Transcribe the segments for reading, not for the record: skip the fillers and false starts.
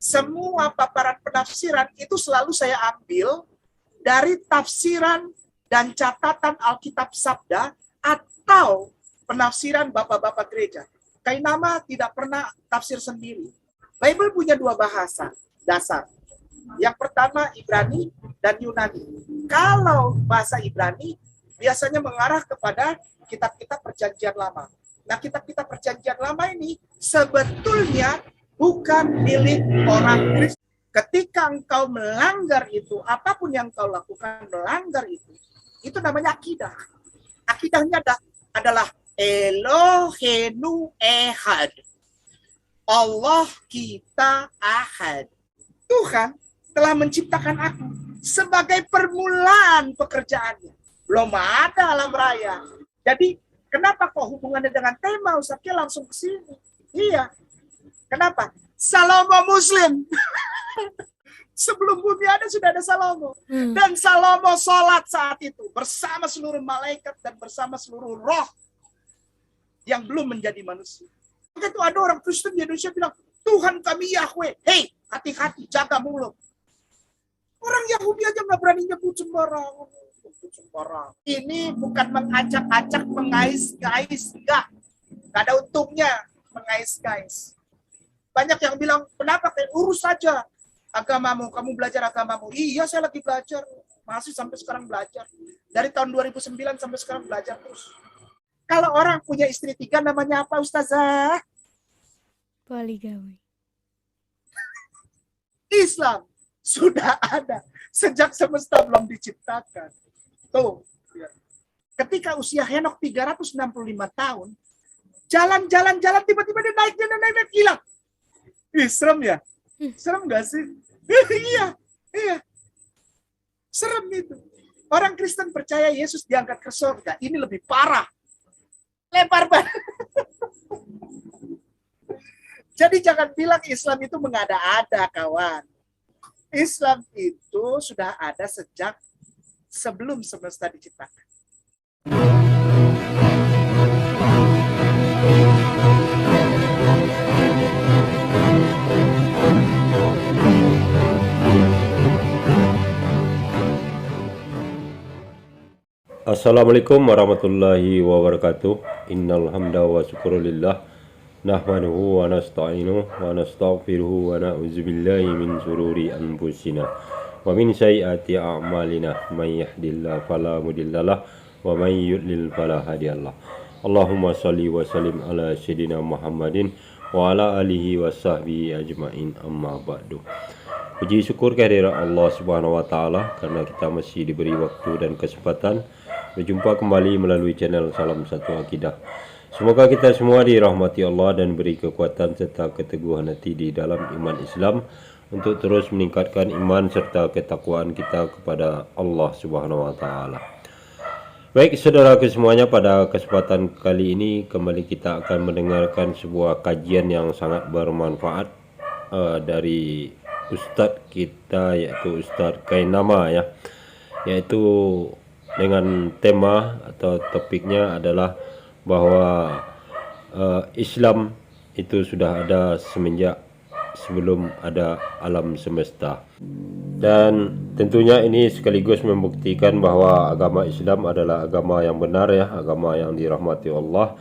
semua paparan penafsiran itu selalu saya ambil dari tafsiran dan catatan Alkitab Sabda atau penafsiran bapak-bapak gereja. Kainama tidak pernah tafsir sendiri. Bible punya dua bahasa dasar. Yang pertama Ibrani dan Yunani. Kalau bahasa Ibrani biasanya mengarah kepada kitab-kitab perjanjian lama. Nah, kitab-kitab perjanjian lama ini sebetulnya bukan milik orang Kristen. Ketika engkau melanggar itu, apapun yang engkau lakukan melanggar itu namanya akidah. Akidahnya adalah Elohenu Ehad. Allah kita Ahad. Tuhan telah menciptakan aku sebagai permulaan pekerjaannya. Belum ada alam raya. Jadi, kenapa kok hubungannya dengan tema Ustaznya langsung ke sini? Iya. Kenapa? Salomo Muslim. Sebelum bumi ada sudah ada Salomo. Dan Salomo sholat saat itu bersama seluruh malaikat dan bersama seluruh roh yang belum menjadi manusia. Begitu ada orang Kristen di Indonesia bilang, Tuhan kami Yahweh. Hei, hati-hati, jaga mulut. Orang Yahudi aja nggak berani nyebut sembarangan. Ini bukan mengacak-acak, mengais-ngais. Enggak ada untungnya mengais-ngais. Banyak yang bilang, kenapa kayak urus saja agamamu, kamu belajar agamamu. Iya, saya lagi belajar. Masih sampai sekarang belajar. Dari tahun 2009 sampai sekarang belajar terus. Kalau orang punya istri 3 namanya apa, Ustazah? Poligami. Islam sudah ada sejak semesta belum diciptakan. Tuh. Ketika usia Henokh 365 tahun, jalan-jalan tiba-tiba dia naik hilang. Serem ya? Serem gak sih? Iya. Serem itu. Orang Kristen percaya Yesus diangkat ke surga. Ini lebih parah. Lebar banget. Jadi jangan bilang Islam itu mengada-ada, kawan. Islam itu sudah ada sejak sebelum semesta diciptakan. Assalamualaikum warahmatullahi wabarakatuh. Innal hamda wa syukrulillah nahmaduhu wa nasta'inuhu wa nastaghfiruhu wa na'udzu billahi min shururi anfusina wa min sayyiati a'malina may yahdihillahu fala mudhillalah wa may yudlil fala hadiyalah. Allahumma shalli wa sallim ala sayyidina Muhammadin wa ala alihi wa sahbihi ajmain, amma ba'du. Puji syukur kehadirat Allah Subhanahu wa taala karena kita masih diberi waktu dan kesempatan berjumpa kembali melalui channel Salam Satu Akidah. Semoga kita semua dirahmati Allah dan beri kekuatan serta keteguhan hati di dalam iman Islam untuk terus meningkatkan iman serta ketakwaan kita kepada Allah Subhanahu wa taala. Baik saudara semuanya, pada kesempatan kali ini kembali kita akan mendengarkan sebuah kajian yang sangat bermanfaat dari Ustadz kita, yaitu Ustadz Kainama ya, yaitu dengan tema atau topiknya adalah bahwa Islam itu sudah ada semenjak sebelum ada alam semesta. Dan tentunya ini sekaligus membuktikan bahwa agama Islam adalah agama yang benar ya, agama yang dirahmati Allah,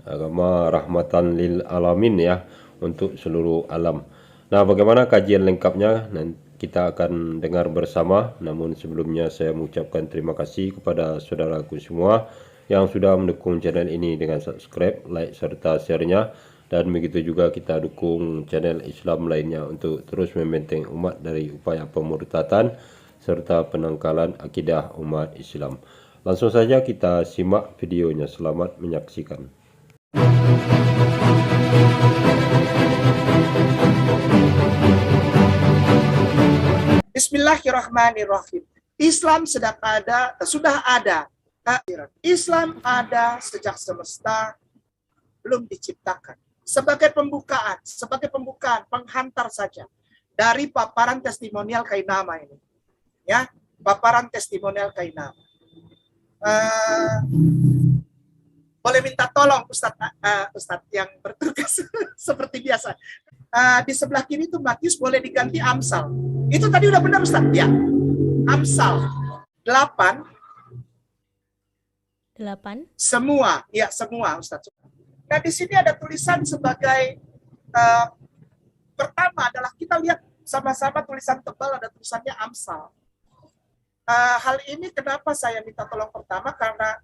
agama rahmatan lil alamin ya, untuk seluruh alam. Nah, bagaimana kajian lengkapnya nanti kita akan dengar bersama. Namun sebelumnya saya mengucapkan terima kasih kepada saudaraku semua yang sudah mendukung channel ini dengan subscribe, like, serta share-nya. Dan begitu juga kita dukung channel Islam lainnya untuk terus membenteng umat dari upaya pemurtatan serta penangkalan akidah umat Islam. Langsung saja kita simak videonya. Selamat menyaksikan. Bismillahirrahmanirrahim. Islam sudah ada. Islam ada sejak semesta belum diciptakan. Sebagai pembukaan, penghantar saja dari paparan testimonial Kainama ini. Ya, paparan testimonial Kainama. boleh minta tolong Ustadz yang bertugas seperti biasa. Di sebelah kiri itu Matius, boleh diganti Amsal. Itu tadi udah benar Ustadz? Ya. Amsal 8. Semua. Ya, semua Ustadz. Nah, di sini ada tulisan sebagai pertama adalah kita lihat sama-sama tulisan tebal, ada tulisannya Amsal. Hal ini kenapa saya minta tolong pertama, karena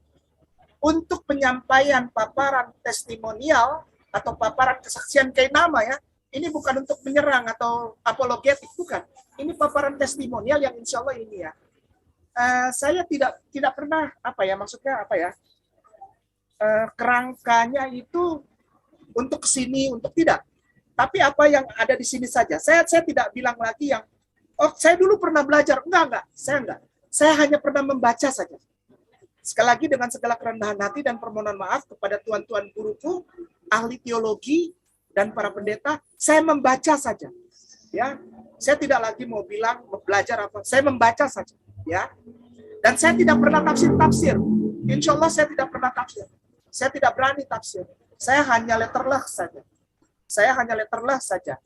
untuk penyampaian paparan testimonial atau paparan kesaksian Kainama ya, ini bukan untuk menyerang atau apologetik, bukan. Ini paparan testimonial yang insya Allah ini ya. Saya tidak pernah kerangkanya itu untuk kesini, untuk tidak. Tapi apa yang ada di sini saja. Saya tidak bilang lagi yang, saya dulu pernah belajar. Enggak. Saya enggak. Saya hanya pernah membaca saja. Sekali lagi dengan segala kerendahan hati dan permohonan maaf kepada tuan-tuan guruku, ahli teologi, dan para pendeta, saya membaca saja. Ya, saya tidak lagi mau bilang belajar apa. Saya membaca saja. Ya, dan saya tidak pernah tafsir. Insya Allah saya tidak pernah tafsir. Saya tidak berani tafsir. Saya hanya letterless saja.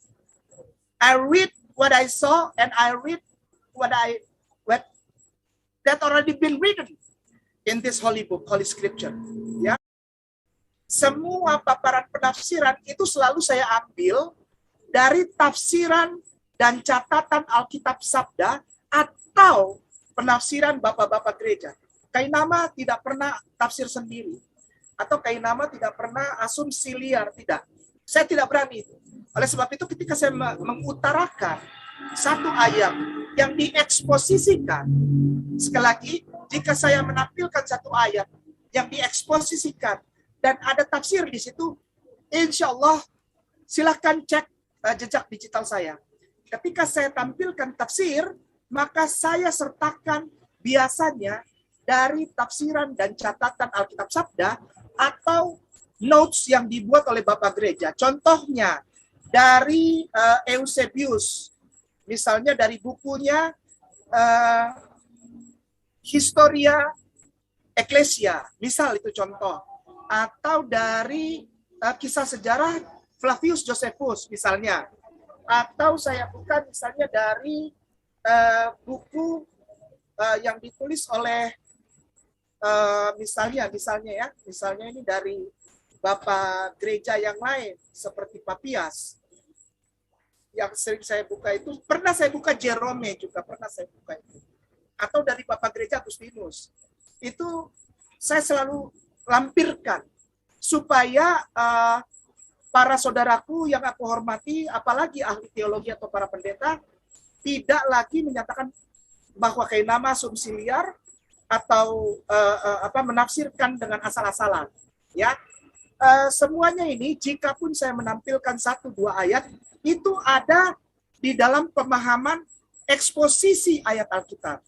I read what I saw and I read what that already been written in this holy book, holy scripture. Ya. Semua paparan penafsiran itu selalu saya ambil dari tafsiran dan catatan Alkitab Sabda atau penafsiran bapak-bapak gereja. Kainama tidak pernah tafsir sendiri. Atau Kainama tidak pernah asumsi liar, tidak. Saya tidak berani itu. Oleh sebab itu ketika saya mengutarakan satu ayat yang dieksposisikan, sekali lagi, jika saya menampilkan satu ayat yang dieksposisikan dan ada tafsir di situ, insya Allah silakan cek jejak digital saya. Ketika saya tampilkan tafsir, maka saya sertakan biasanya dari tafsiran dan catatan Alkitab Sabda atau notes yang dibuat oleh Bapak Gereja. Contohnya dari Eusebius, misalnya dari bukunya Historia Ecclesia, misal itu contoh. Atau dari kisah sejarah Flavius Josephus misalnya. Atau saya buka misalnya dari buku yang ditulis oleh misalnya ini dari Bapak gereja yang lain seperti Papias. Yang sering saya buka itu, pernah saya buka Jerome juga, pernah saya buka itu. Atau dari Bapak gereja Agustinus. Itu saya selalu lampirkan supaya para saudaraku yang aku hormati, apalagi ahli teologi atau para pendeta, tidak lagi menyatakan bahwa Kainama asumsi liar atau menafsirkan dengan asal-asalan. Ya, semuanya ini, jika pun saya menampilkan 1-2 ayat, itu ada di dalam pemahaman eksposisi ayat Alkitab.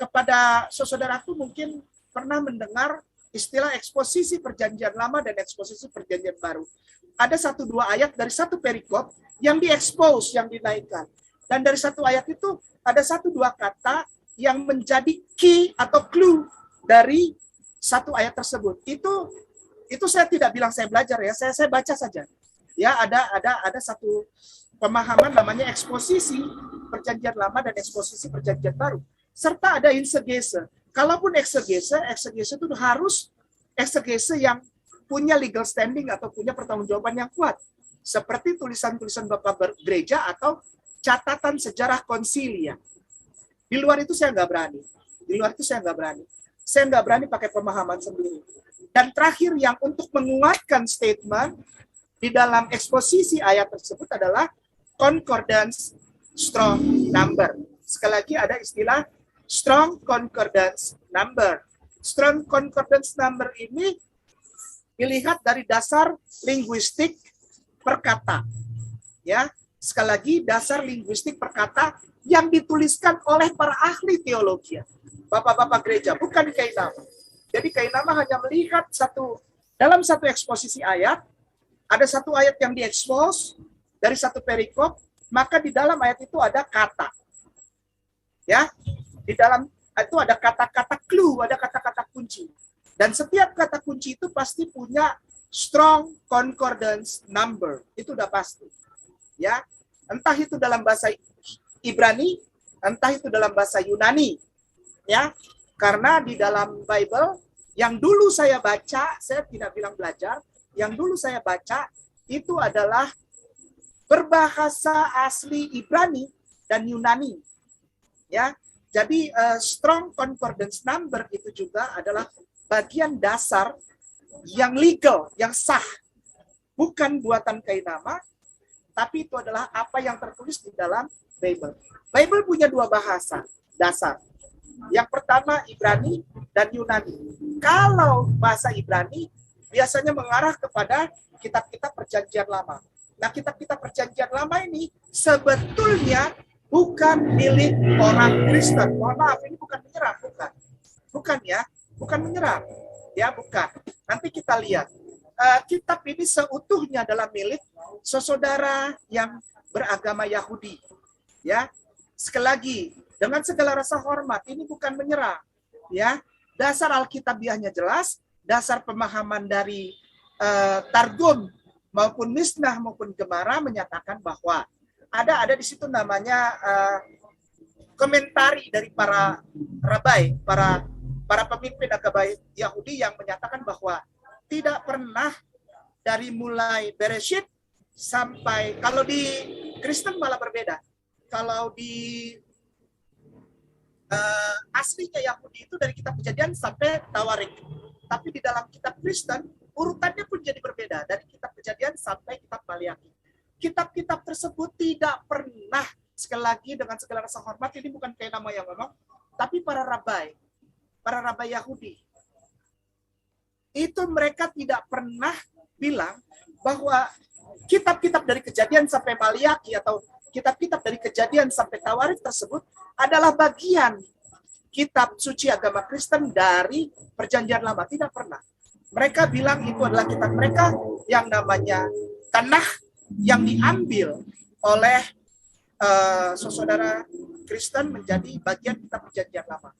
Kepada saudaraku mungkin pernah mendengar istilah eksposisi perjanjian lama dan eksposisi perjanjian baru. Ada 1-2 ayat dari satu perikop yang diekspos, yang dinaikkan. Dan dari satu ayat itu ada 1-2 kata yang menjadi key atau clue dari satu ayat tersebut. Itu saya tidak bilang saya belajar ya, saya baca saja. Ya, ada satu pemahaman namanya eksposisi perjanjian lama dan eksposisi perjanjian baru. Serta ada exegese. Kalaupun exegese itu harus exegese yang punya legal standing atau punya pertanggungjawaban yang kuat. Seperti tulisan-tulisan Bapak gereja atau catatan sejarah konsilia. Di luar itu saya nggak berani. Saya nggak berani pakai pemahaman sendiri. Dan terakhir yang untuk menguatkan statement di dalam eksposisi ayat tersebut adalah concordance strong number. Sekali lagi ada istilah strong concordance number. Strong concordance number ini dilihat dari dasar linguistik perkata. Ya, sekali lagi dasar linguistik perkata yang dituliskan oleh para ahli teologi. Bapak-bapak gereja, bukan Kainama. Jadi Kainama hanya melihat dalam satu eksposisi ayat, ada satu ayat yang diekspos dari satu perikop, maka di dalam ayat itu ada kata. Ya, di dalam itu ada kata-kata clue, ada kata-kata kunci. Dan setiap kata kunci itu pasti punya strong concordance number. Itu udah pasti. Ya, entah itu dalam bahasa Ibrani, entah itu dalam bahasa Yunani. Ya, karena di dalam Bible yang dulu saya baca, saya tidak bilang belajar, yang dulu saya baca itu adalah berbahasa asli Ibrani dan Yunani. Ya, jadi strong concordance number itu juga adalah bagian dasar yang legal, yang sah. Bukan buatan kainama, tapi itu adalah apa yang tertulis di dalam Bible. Bible punya dua bahasa dasar. Yang pertama Ibrani dan Yunani. Kalau bahasa Ibrani biasanya mengarah kepada kitab-kitab perjanjian lama. Nah, kitab-kitab perjanjian lama ini sebetulnya bukan milik orang Kristen. Mohon maaf, ini bukan menyerang, bukan. Bukan ya, bukan menyerang. Ya, bukan. Nanti kita lihat. Kitab ini seutuhnya adalah milik saudara yang beragama Yahudi. Ya, sekali lagi, dengan segala rasa hormat, ini bukan menyerang. Ya, dasar Alkitabiahnya jelas, dasar pemahaman dari Targum maupun Misnah maupun Gemara menyatakan bahwa ada di situ namanya komentari dari para rabai, para pemimpin agama Yahudi yang menyatakan bahwa tidak pernah dari mulai Bereshit sampai, kalau di Kristen malah berbeda. Kalau di aslinya Yahudi itu dari kitab Kejadian sampai Tawarik. Tapi di dalam kitab Kristen urutannya pun jadi berbeda dari kitab Kejadian sampai kitab Maliaki. Kitab-kitab tersebut tidak pernah, sekali lagi dengan segala rasa hormat, ini bukan kayak nama yang ngomong, tapi para rabai Yahudi. Itu mereka tidak pernah bilang bahwa kitab-kitab dari Kejadian sampai Maliaki atau kitab-kitab dari Kejadian sampai Tawarik tersebut adalah bagian kitab suci agama Kristen dari Perjanjian Lama. Tidak pernah. Mereka bilang itu adalah kitab mereka yang namanya Tanakh, yang diambil oleh saudara Kristen menjadi bagian kitab Perjanjian Lama.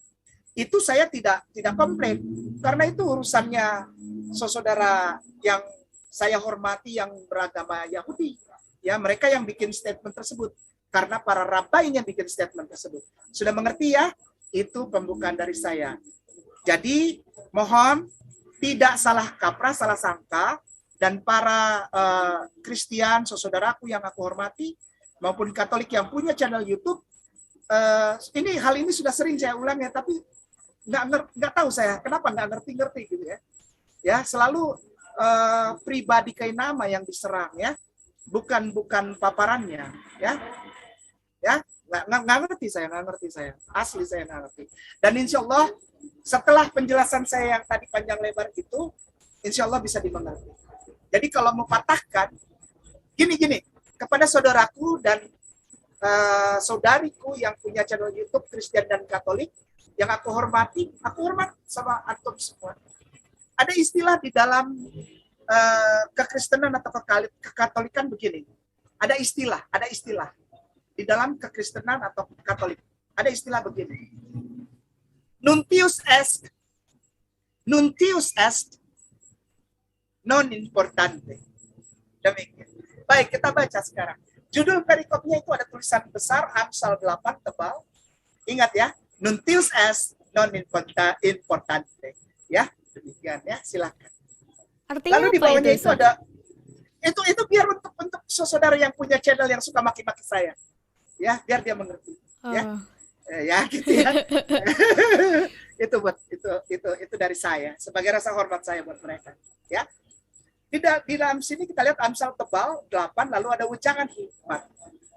Itu saya tidak komplain, karena itu urusannya saudara yang saya hormati yang beragama Yahudi. Ya, mereka yang bikin statement tersebut, karena para rabainya bikin statement tersebut. Sudah mengerti ya? Itu pembukaan dari saya. Jadi mohon tidak salah kaprah, salah sangka, dan para Kristian, saudaraku yang aku hormati, maupun Katolik yang punya channel YouTube, hal ini sudah sering saya ulang ya, tapi nggak tahu saya kenapa nggak ngerti gitu ya. Ya, selalu pribadi kainama yang diserang ya, bukan paparannya ya. Ya, nggak ngerti saya, asli saya nggak ngerti. Dan insya Allah setelah penjelasan saya yang tadi panjang lebar itu, insya Allah bisa dimengerti. Jadi kalau mau patahkan, gini, kepada saudaraku dan saudariku yang punya channel YouTube Kristen dan Katolik, yang aku hormat sama antum semua. Ada istilah di dalam kekristenan atau kekatolikan begini. Ada istilah di dalam kekristenan atau Katolik. Ada istilah begini. Nuntius est non importante. Demikian. Baik, kita baca sekarang. Judul perikopnya itu ada tulisan besar, Amsal 8 tebal. Ingat ya, Nuntius est non importante. Ya, demikian ya, silakan. Artinya lalu di apa bawahnya itu itu ada itu biar untuk saudara yang punya channel yang suka maki-maki saya. Ya, biar dia mengerti. Ya. Ya gitu ya. itu dari saya sebagai rasa hormat saya buat mereka. Ya. Di dalam sini kita lihat Amsal tebal 8, lalu ada ujangan hikmat.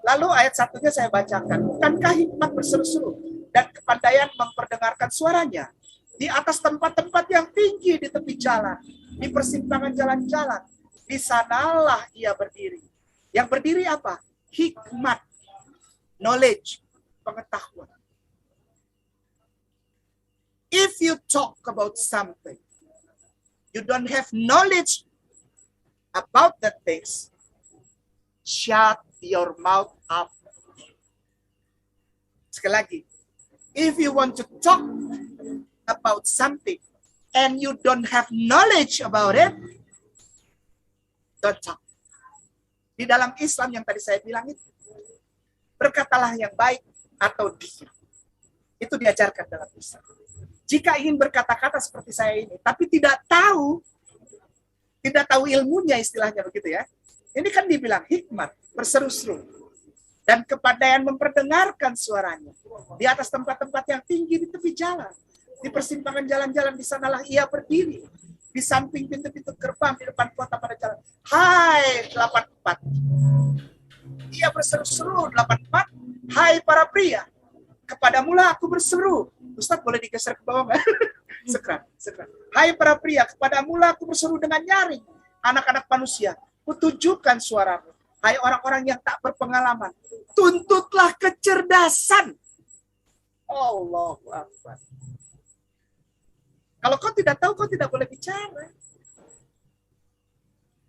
Lalu ayat 1-nya saya bacakan. Bukankah hikmat berseru-seru dan kepandaian memperdengarkan suaranya di atas tempat-tempat yang tinggi di tepi jalan, di persimpangan jalan-jalan, di sanalah ia berdiri. Yang berdiri apa? Hikmat, knowledge, pengetahuan. If you talk about something, you don't have knowledge about the things, shut your mouth up. Sekali lagi, if you want to talk about something, and you don't have knowledge about it, don't talk. Di dalam Islam yang tadi saya bilang itu, berkatalah yang baik atau diam. Itu diajarkan dalam Islam. Jika ingin berkata-kata seperti saya ini, tapi tidak tahu ilmunya, istilahnya begitu ya. Ini kan dibilang hikmat, berseru-seru. Dan kepandaian memperdengarkan suaranya. Di atas tempat-tempat yang tinggi di tepi jalan. Di persimpangan jalan-jalan, di sanalah ia berdiri. Di samping pintu-pintu gerbang di depan kota pada jalan. Hai 84. Ia berseru-seru 84. Hai para pria, kepadamulah aku berseru. Ustaz boleh digeser ke bawah nggak? Sekarang. Hai para pria, kepadamulah aku berseru dengan nyaring. Anak-anak manusia, kutunjukkan suaramu. Hai orang-orang yang tak berpengalaman, tuntutlah kecerdasan. Allahu Akbar. Kalau kau tidak tahu, kau tidak boleh bicara.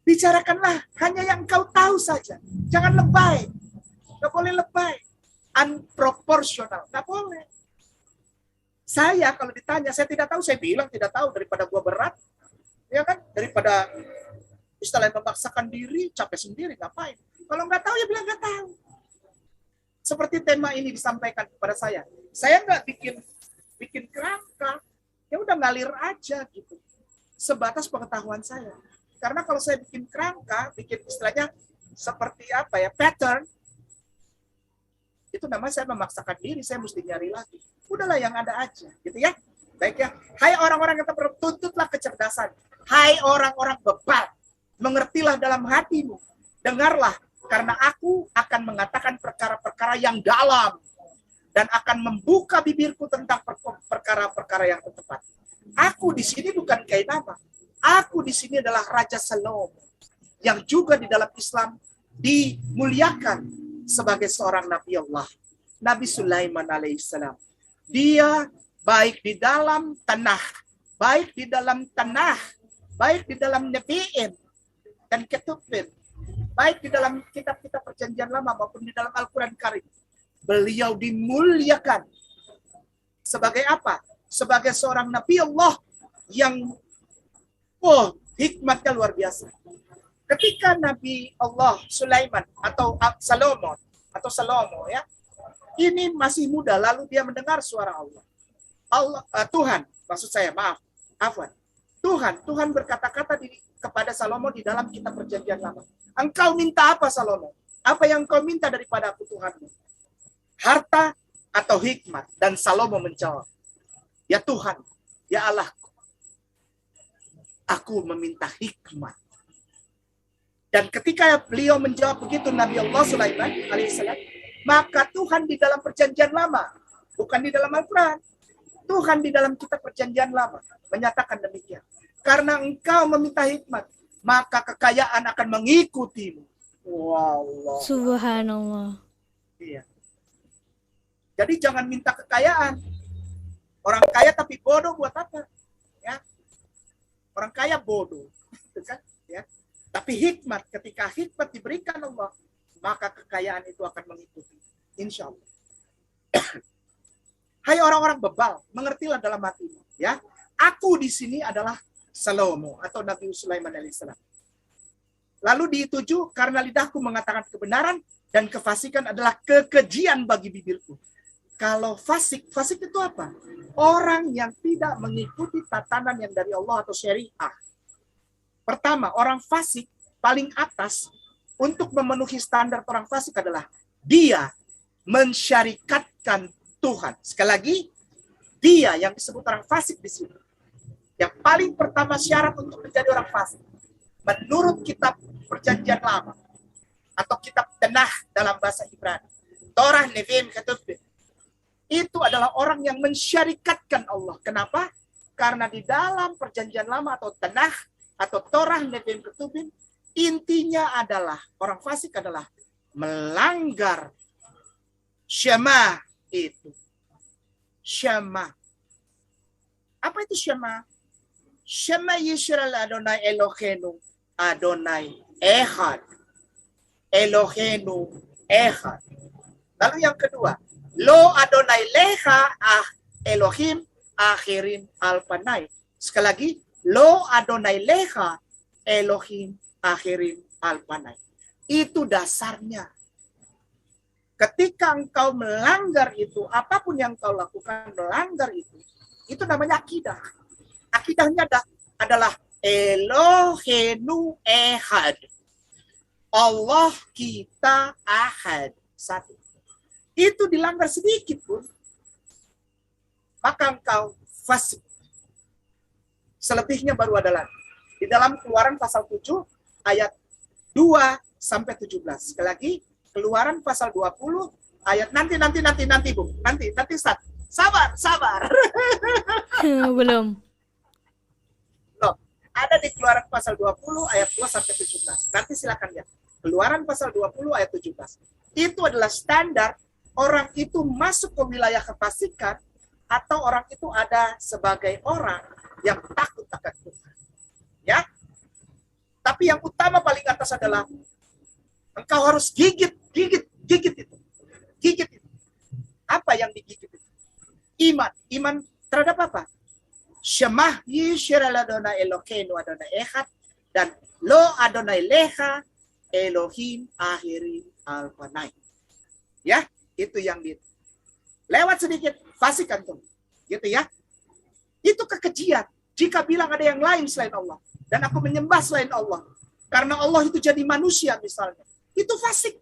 Bicarakanlah hanya yang kau tahu saja. Jangan lebay. Nggak boleh lebay. Unproportional. Nggak boleh. Saya kalau ditanya, saya tidak tahu, saya bilang tidak tahu daripada gua berat. Ya kan? Daripada istilahnya memaksakan diri, capek sendiri, ngapain? Kalau nggak tahu, ya bilang nggak tahu. Seperti tema ini disampaikan kepada saya. Saya nggak bikin kerangka. Ya udah ngalir aja gitu. Sebatas pengetahuan saya. Karena kalau saya bikin kerangka, bikin istilahnya seperti apa ya, pattern, itu namanya saya memaksakan diri, saya mesti nyari lagi. Udahlah yang ada aja, gitu ya. Baik ya. Hai orang-orang yang tuntutlah kecerdasan. Hai orang-orang bebal, mengertilah dalam hatimu. Dengarlah, karena aku akan mengatakan perkara-perkara yang dalam. Dan akan membuka bibirku tentang perkara-perkara yang tepat. Aku di sini bukan kain nama. Aku di sini adalah Raja Salomo. Yang juga di dalam Islam dimuliakan sebagai seorang Nabi Allah. Nabi Sulaiman alaihissalam. Dia baik di dalam tanah, baik di dalam Nebi'in dan Ketubin, baik di dalam kitab-kitab perjanjian lama maupun di dalam Al-Quran Karim. Beliau dimuliakan sebagai apa? Sebagai seorang Nabi Allah yang hikmatnya luar biasa. Ketika Nabi Allah Sulaiman atau Salomo ya, ini masih muda, lalu dia mendengar suara Tuhan, maksud saya, Tuhan berkata-kata kepada Salomo di dalam kitab perjanjian lama. Engkau minta apa, Salomo? Apa yang kau minta daripada aku, Tuhanmu? Harta atau hikmat? Dan Salomo menjawab, ya Tuhan, ya Allah, aku meminta hikmat. Dan ketika beliau menjawab begitu, Nabi Allah Sulaiman alaihissalam, maka Tuhan di dalam perjanjian lama, bukan di dalam Al-Quran, Tuhan di dalam kitab perjanjian lama menyatakan demikian. Karena engkau meminta hikmat, maka kekayaan akan mengikutimu. Wallah. Subhanallah. Iya. Jadi jangan minta kekayaan. Orang kaya tapi bodoh buat apa? Ya. Orang kaya bodoh, kan? Ya. Tapi hikmat, ketika hikmat diberikan Allah, maka kekayaan itu akan mengikuti. Insya Allah. Hai orang-orang bebal, mengertilah dalam hatimu. Ya, aku di sini adalah Salomo atau Nabi Sulaiman alaihissalam. Lalu dituju karena lidahku mengatakan kebenaran dan kefasikan adalah kekejian bagi bibirku. Kalau fasik itu apa? Orang yang tidak mengikuti tatanan yang dari Allah atau syariah. Pertama, orang fasik paling atas untuk memenuhi standar orang fasik adalah dia mensyarikatkan Tuhan. Sekali lagi, dia yang disebut orang fasik di sini. Yang paling pertama syarat untuk menjadi orang fasik, menurut kitab perjanjian lama atau kitab Tanakh dalam bahasa Ibrani, Torah, Nevi'im, Ketubin, itu adalah orang yang mensyarikatkan Allah. Kenapa? Karena di dalam perjanjian lama atau Tanakh atau Torah, Nevi'im, Ketubin, intinya adalah orang fasik adalah melanggar Syama itu. Syama. Apa itu Syama? Syama Yisrael Adonai Eloheinu Adonai Echad. Eloheinu Echad. Lalu yang kedua, Lo Adonai Lecha Elohim Akhirin Alpanai. Sekali lagi, Lo Adonai Lecha Elohim Akhirim Alpanai. Itu dasarnya. Ketika engkau melanggar itu, apapun yang engkau lakukan melanggar itu namanya akidah. Akidahnya adalah Elohenu Ehad. Allah kita ahad. Satu. Itu dilanggar sedikit pun, maka engkau fasik. Selebihnya baru ada lagi. Di dalam Keluaran pasal 7 ayat 2 sampai 17. Sekali lagi, Keluaran pasal 20 ayat nanti Bu. Nanti start. Sabar. Belum. Loh, ada di Keluaran pasal 20 ayat 2 sampai 17. Nanti silakan lihat. Keluaran pasal 20 ayat 17. Itu adalah standar orang itu masuk ke wilayah kefasikan atau orang itu ada sebagai orang yang takut akan Tuhan. Ya. Tapi yang utama paling atas adalah engkau harus gigit itu. Gigit itu. Apa yang digigit itu? Iman terhadap apa? Shemah Yisrael Adonai Elokeinu Adonai Echad dan Lo Adonai Lecha Elohim Akhirim Alpanai. Ya, itu yang lewat sedikit fasik antum. Gitu ya. Itu kekejian. Jika bilang ada yang lain selain Allah dan aku menyembah selain Allah karena Allah itu jadi manusia misalnya, itu fasik.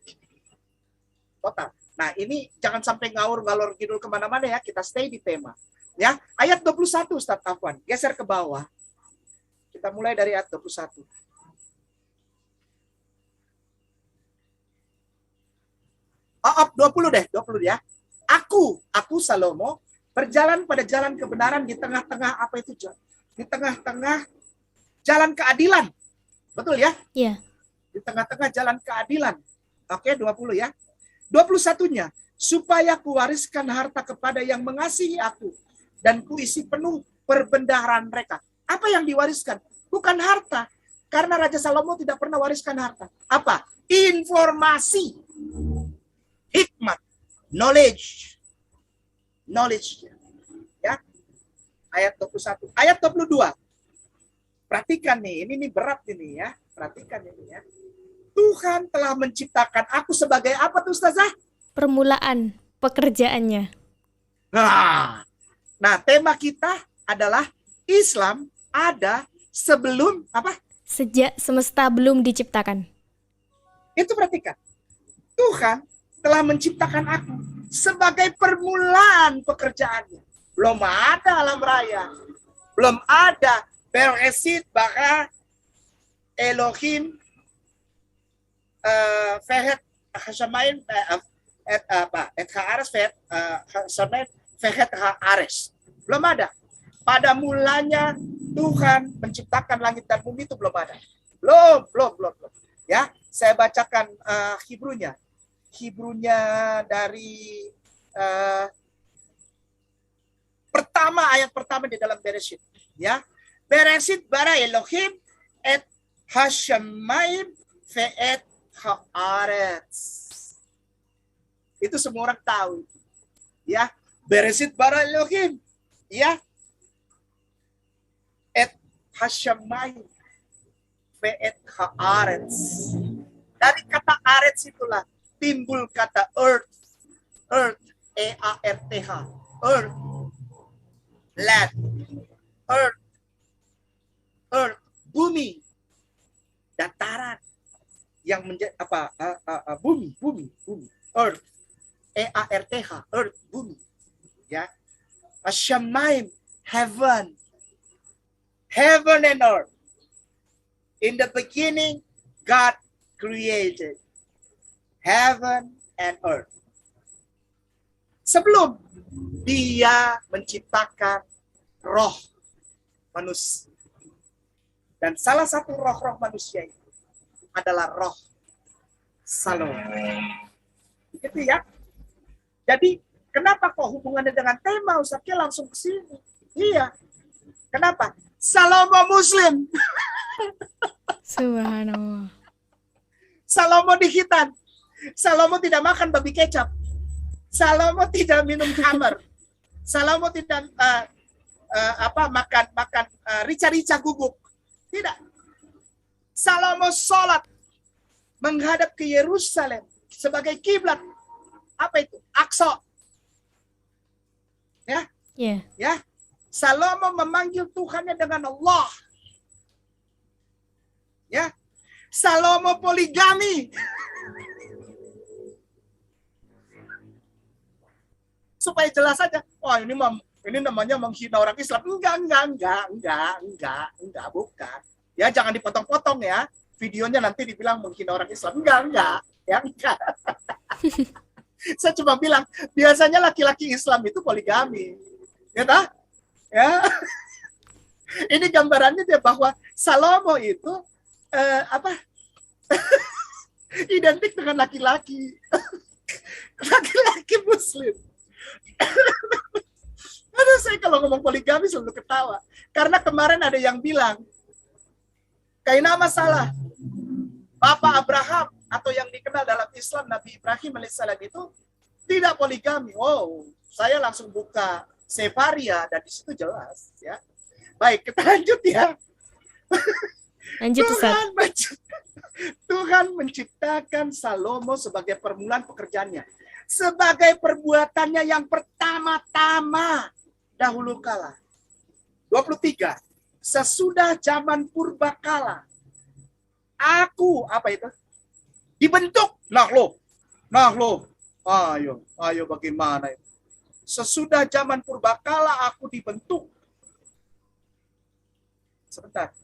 Total. Nah, ini jangan sampai ngalor ngidul kemana-mana ya, kita stay di tema. Ya, ayat 21 Ustaz Afwan, geser ke bawah. Kita mulai dari ayat 21. Oh, 20 ya. Aku Salomo berjalan pada jalan kebenaran di tengah-tengah apa itu, John? Di tengah-tengah jalan keadilan. Betul ya? Iya. Di tengah-tengah jalan keadilan. Oke, 20 ya. 21-nya, supaya kuwariskan harta kepada yang mengasihi aku dan kuisi penuh perbendaharaan mereka. Apa yang diwariskan? Bukan harta. Karena Raja Salomo tidak pernah wariskan harta. Apa? Informasi. Hikmat. Knowledge. Ya. Ayat 21. Ayat 22. Perhatikan nih, ini berat ini ya. Perhatikan ini ya. Tuhan telah menciptakan aku sebagai apa tuh Ustazah? Permulaan pekerjaannya. Nah, tema kita adalah Islam ada sebelum apa? Sejak semesta belum diciptakan. Itu perhatikan. Tuhan telah menciptakan aku sebagai permulaan pekerjaannya. Belum ada alam raya. Belum ada Beresit bara Elohim Fehet Hashamayim et haares Fehet haares. Belum ada. Pada mulanya Tuhan menciptakan langit dan bumi itu belum ada. Belum. Ya, saya bacakan Hebrunya. Hebrunya dari ayat pertama di dalam Bereshit. Ya, Bereshit bara Elohim et Hashamayim ve'et haaretz. Itu semua orang tahu. Ya, Bereshit bara Elohim. Ya, et Hashamayim ve'et haaretz. Dari kata aretz itulah timbul kata earth, E-A-R-T-H, earth, land, earth, bumi, dataran yang menjadi apa? Bumi, earth, E-A-R-T-H, earth, bumi, ya. Hashamayim, heaven and earth. In the beginning, God created heaven and earth. Sebelum dia menciptakan roh manusia. Dan salah satu roh-roh manusia itu adalah roh Salomo. Gitu ya. Jadi kenapa kok hubungannya dengan tema Ustaznya langsung ke sini? Iya. Kenapa? Salomo Muslim. Subhanallah. Salomo di Khitan. Salomo tidak makan babi kecap. Salomo tidak minum khamar. Salomo tidak makan rica-rica guguk. Tidak. Salomo sholat menghadap ke Yerusalem sebagai kiblat. Apa itu? Aqsa. Ya, Ya. ya. Salomo memanggil Tuhannya dengan Allah. Ya. Salomo poligami. Supaya jelas saja. Wah, ini namanya menghina orang Islam. Enggak, bukan. Ya, jangan dipotong-potong ya. Videonya nanti dibilang menghina orang Islam. Enggak. Ya, enggak. Saya cuma bilang, biasanya laki-laki Islam itu poligami. Ya, tak? Ya. Ini gambarannya dia bahwa Salomo itu identik dengan laki-laki. Laki-laki Muslim. Aduh, saya kalau ngomong poligami selalu ketawa. Karena kemarin ada yang bilang, kayak nama salah. Bapak Abraham atau yang dikenal dalam Islam Nabi Ibrahim alaihissalam itu tidak poligami. Wow, saya langsung buka Sefaria dan di situ jelas ya. Baik, kita lanjut ya. Lanjut Ustaz. Tuhan menciptakan Salomo sebagai permulaan pekerjaannya. Sebagai perbuatannya yang pertama-tama dahulu kala. 23. Sesudah zaman purbakala. Aku, apa itu? Dibentuk. Nah lo. Ayo bagaimana itu? Sesudah zaman purbakala aku dibentuk. Sebentar.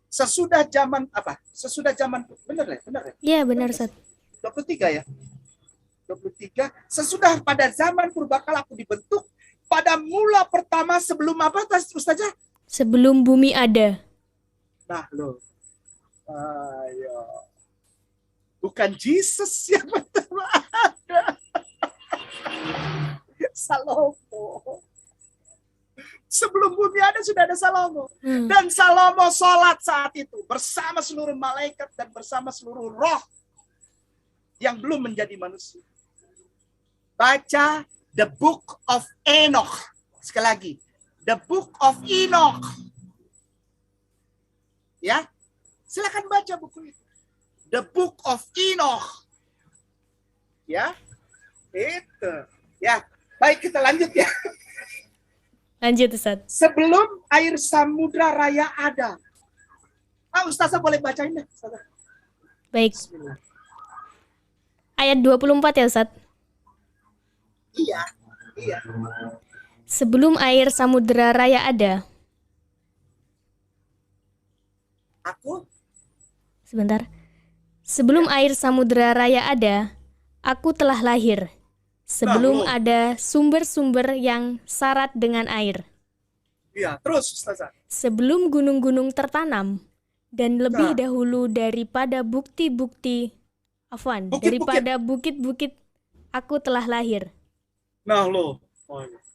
Sesudah zaman apa? Sesudah zaman benar ya? Iya, benar Ustaz. 23 ya. 23. Sesudah pada zaman purbakala aku dibentuk, pada mula pertama sebelum apa Ustazah? Sebelum bumi ada. Nah, loh. Ayo. Bukan Jesus yang pertama ada. Salomo. Sebelum bumi ada sudah ada Salomo. Dan Salomo sholat saat itu bersama seluruh malaikat dan bersama seluruh roh yang belum menjadi manusia. Baca The Book of Enoch. Sekali lagi. The Book of Enoch. Ya. Silakan baca buku itu. The Book of Enoch. Ya. Itu. Ya. Baik, kita lanjut ya. Lanjut Ustaz. Sebelum air samudra raya ada. Ustazah boleh bacain deh. Ustazah. Baik. Bismillah. Ayat 24 ya Ustaz. Iya. Sebelum air samudera raya ada. Aku? Sebentar. Sebelum air samudera raya ada, aku telah lahir. Sebelum ada sumber-sumber yang syarat dengan air. Iya, terus Ustazah. Sebelum gunung-gunung tertanam dan lebih dahulu daripada daripada bukit-bukit aku telah lahir. Nah, lo.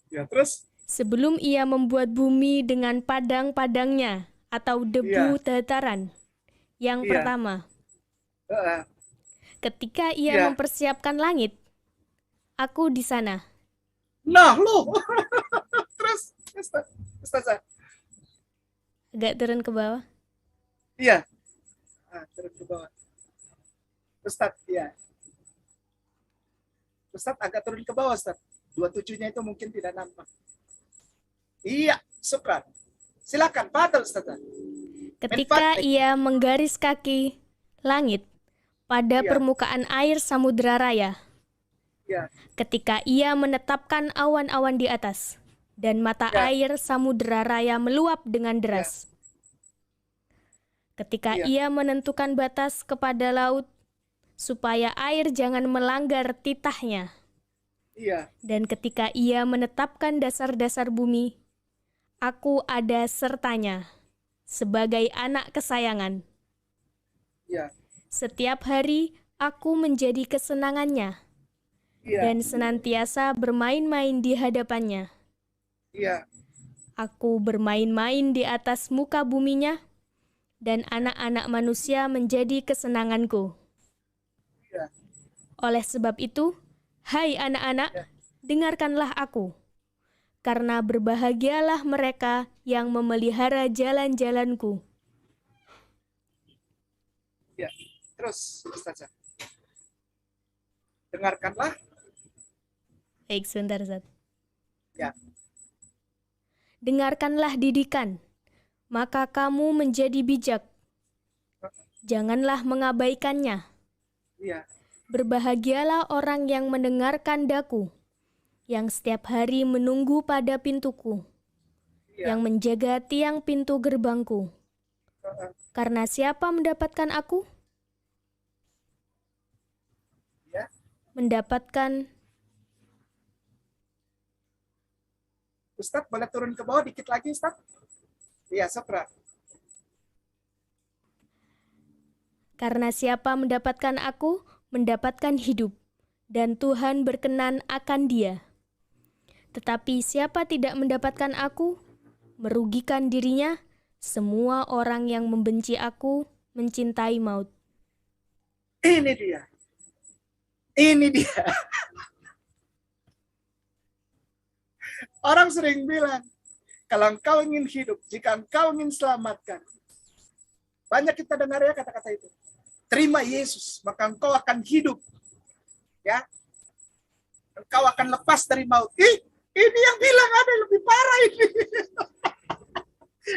Ya, terus? Sebelum ia membuat bumi dengan padang-padangnya atau debu dataran yang pertama. Ketika ia mempersiapkan langit, aku di sana. Nah, lo. Terus, Ustazah. Agak turun ke bawah. Iya. Turun ke bawah. Ustaz, iya. Ustaz agak turun ke bawah, Ustaz. 27-nya itu mungkin tidak nampak. Iya, syukran. Silakan, fadhil Ustazah. Ketika ia menggaris kaki langit pada permukaan air samudera raya. Ketika ia menetapkan awan-awan di atas dan mata air samudera raya meluap dengan deras. Ketika ia menentukan batas kepada laut supaya air jangan melanggar titahnya. Dan ketika ia menetapkan dasar-dasar bumi, aku ada sertanya sebagai anak kesayangan. Setiap hari aku menjadi kesenangannya dan senantiasa bermain-main di hadapannya. Aku bermain-main di atas muka buminya dan anak-anak manusia menjadi kesenanganku. Oleh sebab itu, hai anak-anak, dengarkanlah aku. karena berbahagialah mereka yang memelihara jalan-jalanku. Ya, terus Ustaz. Dengarkanlah. Baik, sebentar, Ustaz. Ya. Dengarkanlah didikan, maka kamu menjadi bijak. Janganlah mengabaikannya. Iya. Berbahagialah orang yang mendengarkan daku, yang setiap hari menunggu pada pintuku, yang menjaga tiang pintu gerbangku. Karena siapa mendapatkan aku? Ya. Mendapatkan. Ustaz, boleh turun ke bawah dikit lagi, Ustaz? Iya, Sopra. Karena siapa mendapatkan aku, mendapatkan hidup, dan Tuhan berkenan akan dia. Tetapi siapa tidak mendapatkan aku, merugikan dirinya. Semua orang yang membenci aku mencintai maut. Ini dia. Ini dia. Orang sering bilang, kalau engkau ingin hidup, jika engkau ingin selamatkan. Banyak kita dengar ya kata-kata itu. Terima Yesus, maka engkau akan hidup. Ya. Engkau akan lepas dari maut. Ini yang bilang ada yang lebih parah ini.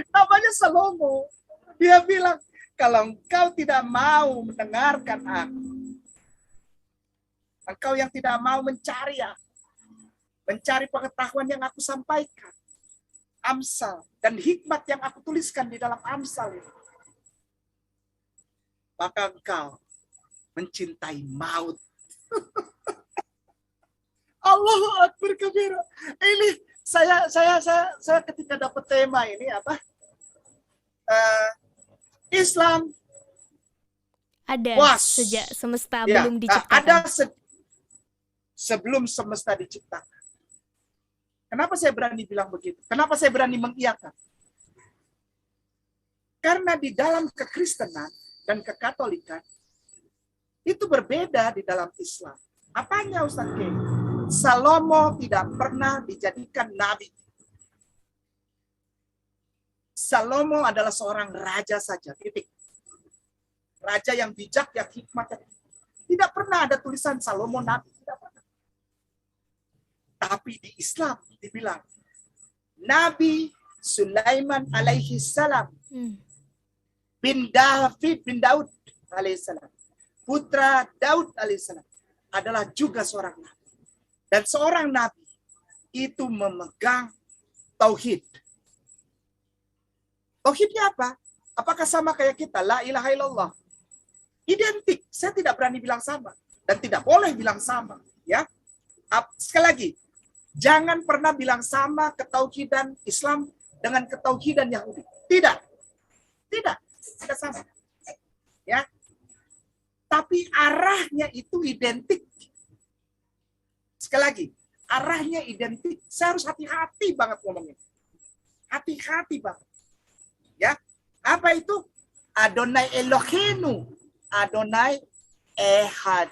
Namanya Salomo. Dia bilang, kalau engkau tidak mau mendengarkan aku, engkau yang tidak mau mencari aku, mencari pengetahuan yang aku sampaikan, Amsal, dan hikmat yang aku tuliskan di dalam Amsal ini, maka engkau mencintai maut. Allahu Akbar kabira. Ini saya ketika dapat tema ini apa? Islam ada was. Sejak semesta Ya, belum diciptakan. Ada sebelum semesta diciptakan. Kenapa saya berani bilang begitu? Kenapa saya berani mengiyakan? Karena di dalam kekristenan dan kekatolikan itu berbeda di dalam Islam. Apanya Ustaz K? Salomo tidak pernah dijadikan nabi. Salomo adalah seorang raja saja, titik. Raja yang bijak, yang hikmat. Tidak pernah ada tulisan Salomo nabi, tidak pernah. Tapi di Islam dibilang Nabi Sulaiman alaihi salam bin Daud alaihi salam, putra Daud alaihi salam, adalah juga seorang nabi. Dan seorang nabi itu memegang tauhid. Tauhidnya apa? Apakah sama kayak kita? La ilaha illallah. Identik. Saya tidak berani bilang sama dan tidak boleh bilang sama, ya. Sekali lagi, jangan pernah bilang sama ketauhidan Islam dengan ketauhidan Yahudi. Tidak. Tidak sama. Ya. Tapi arahnya itu identik. Sekali lagi, arahnya identik. Saya harus hati-hati banget ngomongnya. Hati-hati banget. Ya. Apa itu? Adonai Elohenu. Adonai Ehad.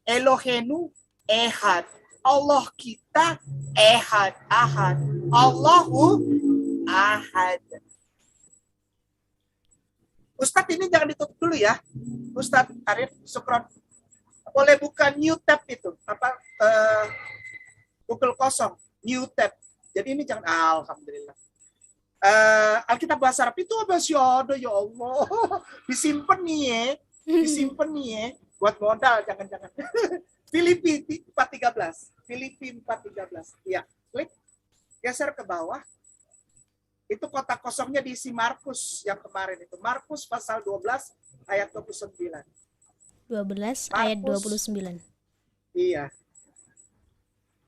Elohenu Ehad. Allah kita Ehad. Ahad. Allahu Ahad. Ustadz ini jangan ditutup dulu ya. Ustadz Arif Sukron. Boleh buka new tab itu. Google kosong. New tab. Jadi ini jangan. Alhamdulillah. Alkitab bahasa Arab itu masih ada, ya Allah. Disimpan nih ya. Disimpan nih ya. Buat modal, jangan-jangan. Filipi 4:13. Filipi 4:13. Ya, klik. Geser ke bawah. Itu kotak kosongnya diisi Markus yang kemarin itu. Markus pasal 12 ayat 29. 12 ayat 29. Iya.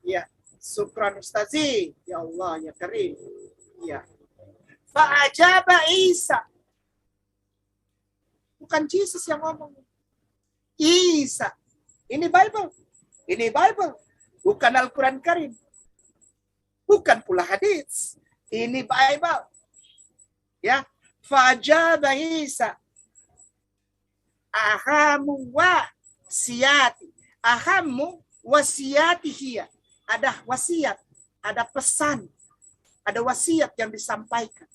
Iya. Syukran Ustazi. Ya Allah, ya Karim. Iya. Fa'ajaba Isa. Bukan Yesus yang ngomong. Isa. Ini Bible. Ini Bible. Bukan Al-Quran Karim. Bukan pula hadis. Ini Bible. Ya. Fa'ajaba Isa. Ahamu wa siyati. Ahamu wa siyati hiya. Ada wasiat. ada pesan, ada wasiat yang disampaikan.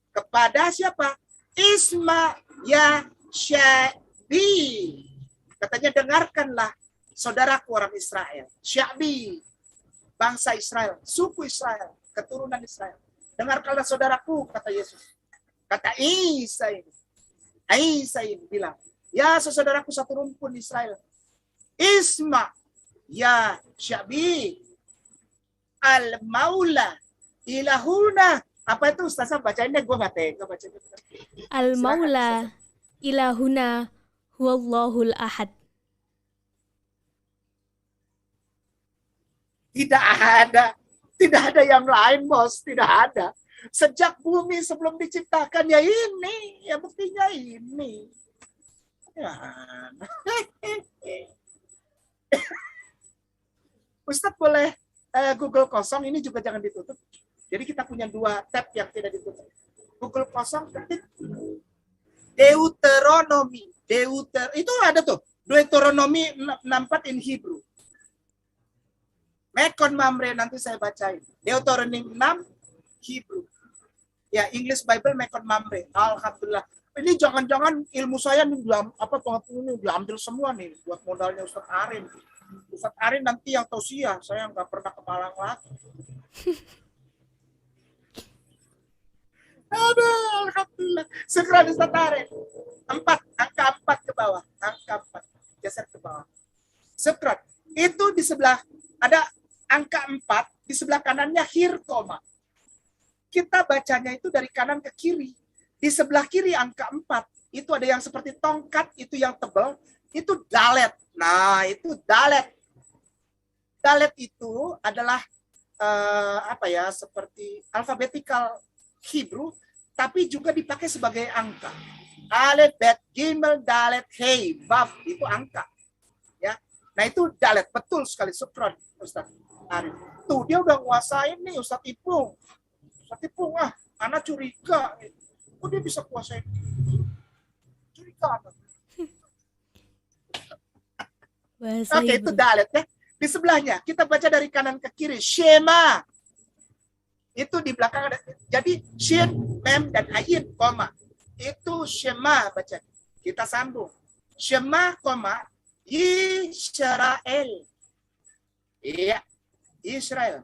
Kepada siapa? Isma ya Syabi. Katanya dengarkanlah saudaraku orang Israel. Syabi, bangsa Israel, suku Israel, keturunan Israel. Dengarkanlah saudaraku, kata Yesus. Kata Isa ini bilang, ya saudaraku satu rumpun Israel. Isma ya Syabi al-maula ilahuna. Apa itu Ustazah bacainnya? Gue gak tega bacanya. Al-maula ilahuna huwallahul ahad. Tidak ada yang lain, Bos. Tidak ada. Sejak bumi sebelum diciptakan ya ini, ya buktinya ini. Ya. Ustadz boleh Google kosong, ini juga jangan ditutup. Jadi kita punya 2 tab yang tidak ditutup. Google kosong, ketik Deuteronomy. Itu ada tuh. Deuteronomy 64 in Hebrew. Mekon Mamre nanti saya bacain. Deuteronomy 6 Hebrew. Ya, English Bible Mekon Mamre. Alhamdulillah. Ini jangan-jangan ilmu saya nih ini diambil semua nih buat modalnya Ustadz Arin. Ustadz Arin nanti yang tausiah, saya nggak pernah ke Malang lagi. Aduh, alhamdulillah. Segera Ustadz Arin. Angka 4 ke bawah. Angka 4. Geser ke bawah. Segera. Itu di sebelah, ada angka 4, di sebelah kanannya hir koma. Kita bacanya itu dari kanan ke kiri. Di sebelah kiri angka 4, itu ada yang seperti tongkat, itu yang tebal, itu dalet. Nah, itu dalet. Dalet itu adalah seperti alfabetikal Hebrew, tapi juga dipakai sebagai angka. Alef, bet, gimel, dalet, hei, vav, itu angka. Ya, nah itu dalet, betul sekali. Sukron, Ustaz Arif. Tuh dia udah nguasain nih Ustaz Ipung. Ustaz Ipung, anak curiga. Kok dia bisa kuasain? Curiga apa? Oke, itu dalet ya. Di sebelahnya, kita baca dari kanan ke kiri. Shema. Itu di belakang ada. Jadi, shin, mem, dan ayin, koma. Itu Shema baca. Kita sambung. Shema, koma, Israel. Iya, Israel.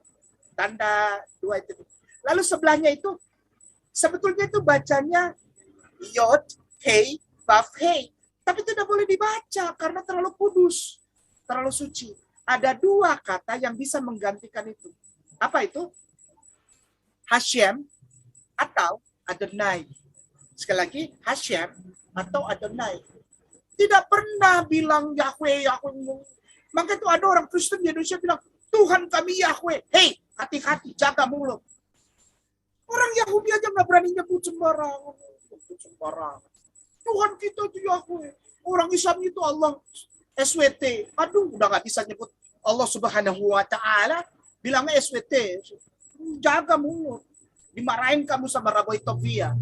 Tanda 2 itu. Lalu sebelahnya itu, sebetulnya itu bacanya Yod, Hei, Vav, Hei. Tapi tidak boleh dibaca karena terlalu kudus, terlalu suci. Ada 2 kata yang bisa menggantikan itu. Apa itu? Hashem atau Adonai. Sekali lagi, Hashem atau Adonai. Tidak pernah bilang Yahweh, Yahweh. Maka itu ada orang Kristen di Indonesia bilang, Tuhan kami Yahweh. Hei, hati-hati, jaga mulut. Orang Yahudi aja nggak berani nyebut sembarangan. Tuhan kita itu Yahweh. Orang Islam itu Allah SWT. Aduh, udah nggak bisa nyebut Allah Subhanahu Wa Taala. Bilangnya SWT. Jaga mulut. Dimarahin kamu sama Rabbi Tovia,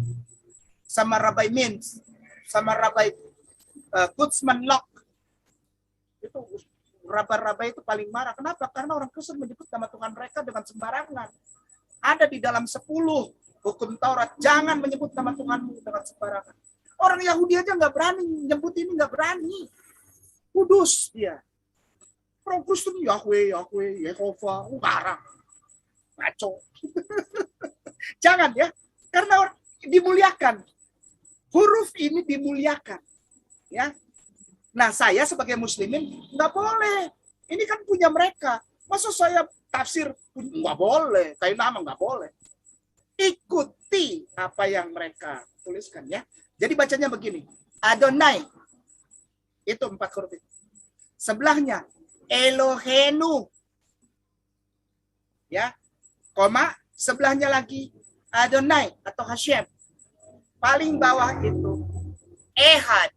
sama Rabbi Mintz, sama Rabbi Gutzman Locke. Itu Rabbi itu paling marah. Kenapa? Karena orang Kristen menyebut nama Tuhan mereka dengan sembarangan. Ada di dalam 10 hukum Taurat. Jangan menyebut nama Tuhanmu dengan sembarangan. Orang Yahudi aja nggak berani nyebut ini, nggak berani. Kudus dia. Orang Kristen Yahweh, Yahweh, Yehova, ngarang. Ngaco. Jangan ya. Karena dimuliakan. Huruf ini dimuliakan. Ya. Nah, saya sebagai muslimin nggak boleh. Ini kan punya mereka. Masa saya tafsir nggak boleh, kayak nama nggak boleh. Ikuti apa yang mereka tuliskan ya. Jadi bacanya begini, Adonai itu 4 huruf itu. Sebelahnya Elohenu, ya, koma. Sebelahnya lagi Adonai atau Hashem. Paling bawah itu Ehad.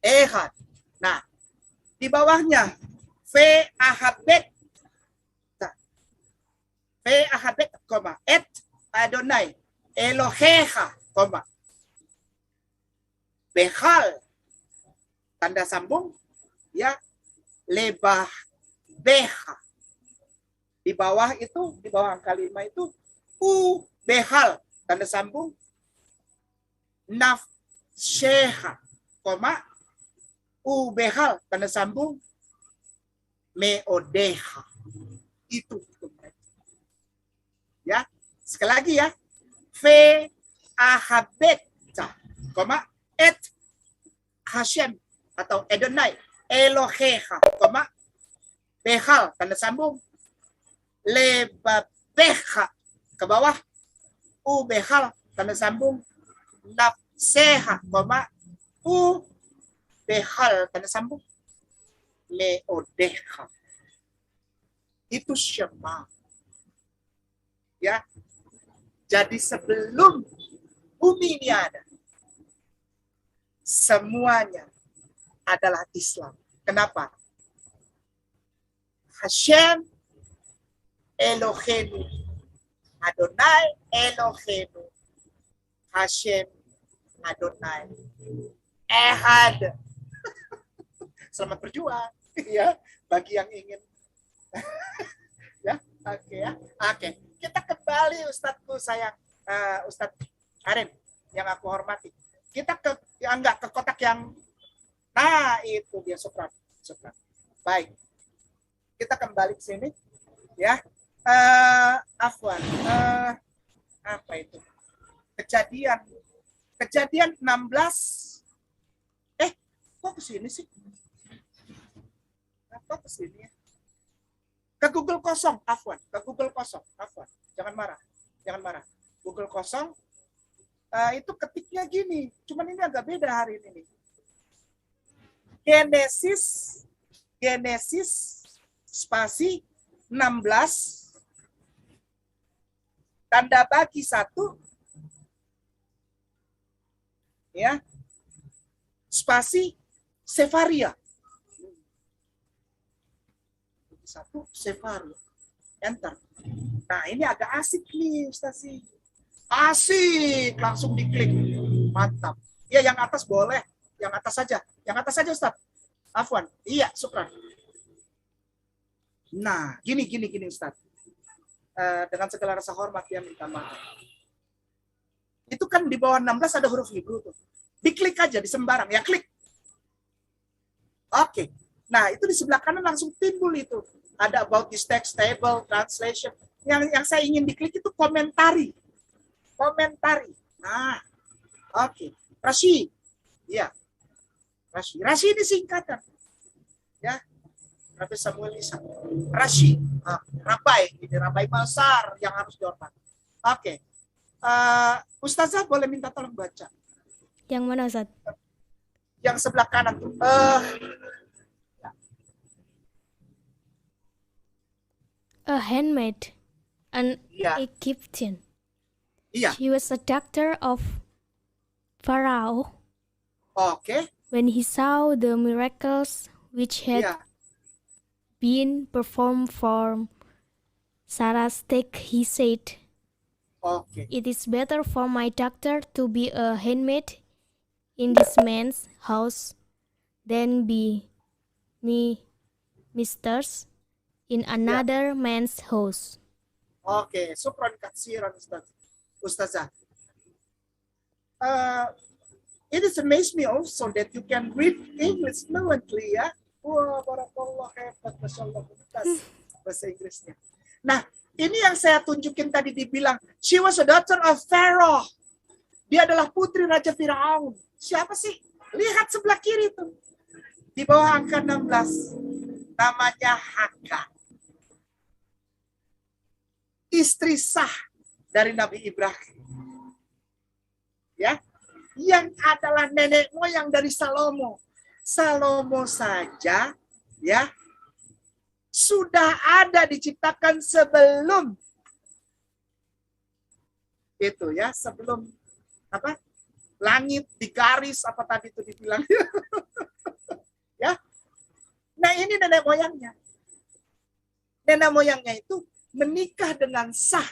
Ehad. Nah, di bawahnya Fe Ahabet, Fe Ahabet, koma, Et Adonai, Eloheha, koma, Behal, tanda sambung, ya, Lebah Beha. Di bawah itu, di bawah angka 5 itu u behal tanda sambung nafseha, koma u behal tanda sambung meodeha. Itu ya. Sekali lagi ya. Fe ahabekta, koma et Hashem atau Edonai Eloheha, koma behal tanda sambung lebabeha ke bawah u behal tanda sambung nafseha, koma u behal tanda sambung leodeha. Itu Shema. Ya. Jadi sebelum bumi ini ada, semuanya adalah Islam. Kenapa? Hashem Elohenu, Adonai Elohenu, Hashem Adonai Ehad. Selamat berjuang ya bagi yang ingin. Ya, oke ya. Oke. Kita kembali Ustadzku sayang, Ustadz Arif yang aku hormati. Kita ke enggak ke kotak yang itu dia sopran. Baik. Kita kembali ke sini ya. Afwan. Apa itu? Kejadian 16. Kok ke sini sih? Kok ke sini ya? Ke Google kosong, Afwan. Ke Google kosong, Afwan. Jangan marah. Google kosong. Itu ketiknya gini. Cuman ini agak beda hari ini. Genesis spasi 16 tanda bagi 1 ya spasi Sefaria 1 Sefaria enter. Nah ini agak asik nih Ustazi, asik langsung diklik, mantap ya. Yang atas boleh, yang atas saja Ustaz. Afwan, iya syukran. Nah gini Ustaz. Dengan segala rasa hormat ya minta maaf. Itu kan di bawah 16 ada huruf Hebrew tuh. Diklik aja di sembarang ya, klik. Oke. Nah, itu di sebelah kanan langsung timbul itu. Ada about this text, table, translation. Yang saya ingin diklik itu komentari. Nah, oke. Rashi. Iya. Rashi ini singkatan. Ya. Rabbi Samuel Isa. Rashi. Rabai. Ini Rabai Masar yang harus dihormati. Oke. Ustazah boleh minta tolong baca. Yang mana Ustaz? Yang sebelah kanan tuh. A handmaid, an Egyptian. Iya. She was a daughter of Pharaoh. Oke. When he saw the miracles which had been performed for Sarah's sake, he said, "It is better for my daughter to be a handmaid in this man's house than be mistress in another man's house." Oke, syukran katsiran Ustazah. It is amazed me also that you can read English fluently ya. Wah, barakallah, hebat, Masya Allah. Bahasa Inggrisnya. Nah, ini yang saya tunjukin tadi dibilang, she was a daughter of Pharaoh. Dia adalah putri Raja Firaun. Siapa sih? Lihat sebelah kiri tuh. Di bawah angka 16. Namanya Hagar. Istri sah dari Nabi Ibrahim. Ya. Yang adalah nenek moyang dari Salomo. Salomo saja ya sudah ada diciptakan sebelum itu ya, sebelum apa? Langit digaris apa tadi itu dibilang. Ya. Nah, ini nenek moyangnya. Nenek moyangnya itu menikah dengan sah,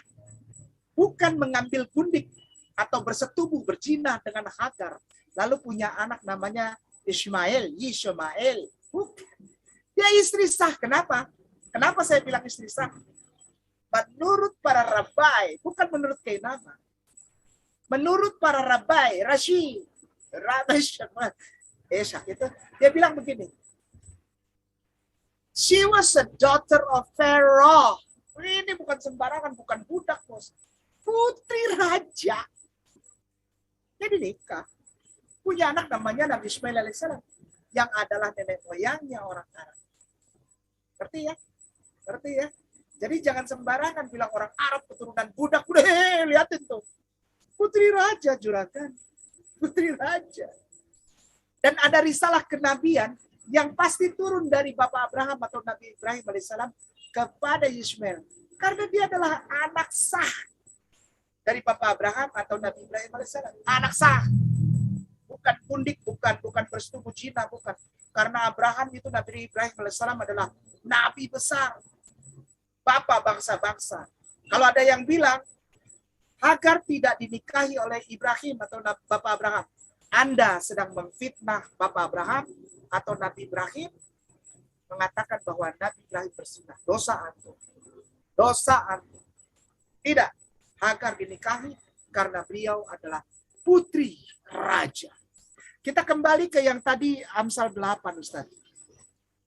bukan mengambil gundik atau bersetubuh berzina dengan Hagar, lalu punya anak namanya Yishmael. Dia istri sah. Kenapa? Kenapa saya bilang istri sah? Menurut para rabai, bukan menurut Kainama. Menurut para rabai, Rashi, Esha itu, dia bilang begini. She was a daughter of Pharaoh. Ini bukan sembarangan, bukan budak, bos. Putri raja. Jadi nikah. Punya anak namanya Nabi Ismail alaihissalam. Yang adalah nenek moyangnya orang Arab. Ngerti ya? Ngerti ya? Jadi jangan sembarangan bilang orang Arab keturunan budak. Udah, liatin tuh. Putri raja, juragan. Putri raja. Dan ada risalah kenabian yang pasti turun dari Bapak Abraham atau Nabi Ibrahim alaihissalam kepada Ismail. Karena dia adalah anak sah dari Bapak Abraham atau Nabi Ibrahim alaihissalam. Anak sah. Bukan pundik, bukan bersetubuh zina, bukan. Karena Abraham itu Nabi Ibrahim alaihissalam adalah nabi besar. Bapak bangsa-bangsa. Kalau ada yang bilang Hagar tidak dinikahi oleh Ibrahim atau Bapak Abraham, Anda sedang memfitnah Bapak Abraham atau Nabi Ibrahim, mengatakan bahwa Nabi Ibrahim berzinah. Dosa antum. Dosa antum. Tidak. Hagar dinikahi karena beliau adalah putri raja. Kita kembali ke yang tadi Amsal 8, Ustaz.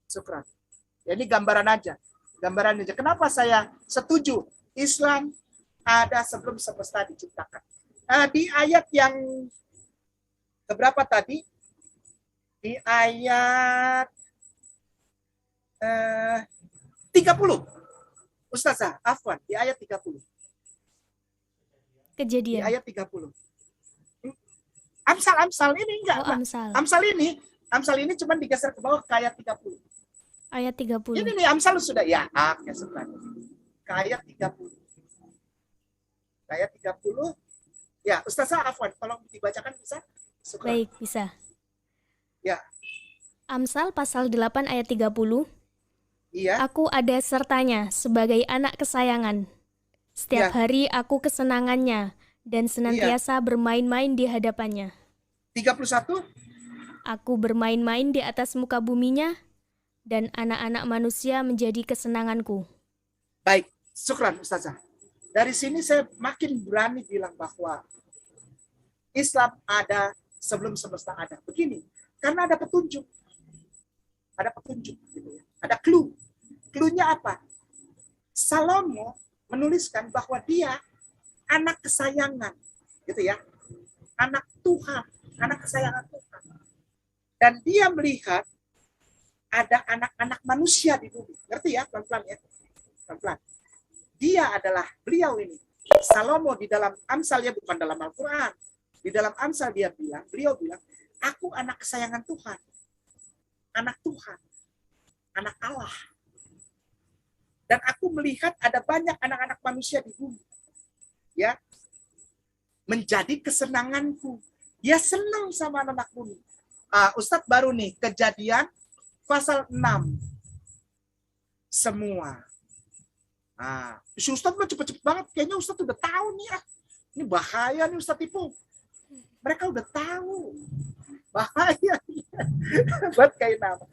Syukran. Ya, ini gambaran aja. Gambaran aja. Kenapa saya setuju Islam ada sebelum semesta diciptakan. Di ayat yang keberapa tadi? Di ayat 30. Ustazah, afwan, di ayat 30. Kejadian. Di ayat 30. Amsal ini enggak. Oh, Amsal. Amsal ini cuma digeser ke bawah ke ayat 30. Ayat 30. Ini nih Amsal sudah ya, sebentar. Ke ayat 30. Ayat 30. Ya, Ustazah afwan, tolong dibacakan bisa? Syukur. Baik, bisa. Ya. Amsal pasal 8 ayat 30. Iya. Aku ada sertanya sebagai anak kesayangan. Setiap hari aku kesenangannya dan senantiasa bermain-main di hadapannya. 31. Aku bermain-main di atas muka buminya dan anak-anak manusia menjadi kesenanganku. Baik, syukran Ustazah. Dari sini saya makin berani bilang bahwa Islam ada sebelum semesta ada. Begini, karena ada petunjuk. Ada petunjuk. Gitu ya. Ada clue. Clue-nya apa? Salomo menuliskan bahwa dia anak kesayangan. Gitu ya. Anak Tuhan. Anak kesayangan Tuhan. Dan dia melihat ada anak-anak manusia di bumi. Ngerti ya? Pelan-pelan ya. Pelan-pelan. Dia adalah beliau ini. Salomo di dalam Amsal, ya bukan dalam Al-Quran. Di dalam Amsal beliau bilang, aku anak kesayangan Tuhan. Anak Tuhan. Anak Allah. Dan aku melihat ada banyak anak-anak manusia di bumi. Ya. Menjadi kesenanganku. Dia senang sama anak bumi. Ustadz baru nih, Kejadian pasal 6. Semua. Si Ustadz mah cepet-cepet banget. Kayaknya Ustadz udah tahu nih ya. Ini bahaya nih Ustadz Tipu. Mereka udah tahu. Bahaya. Buat kayak nama.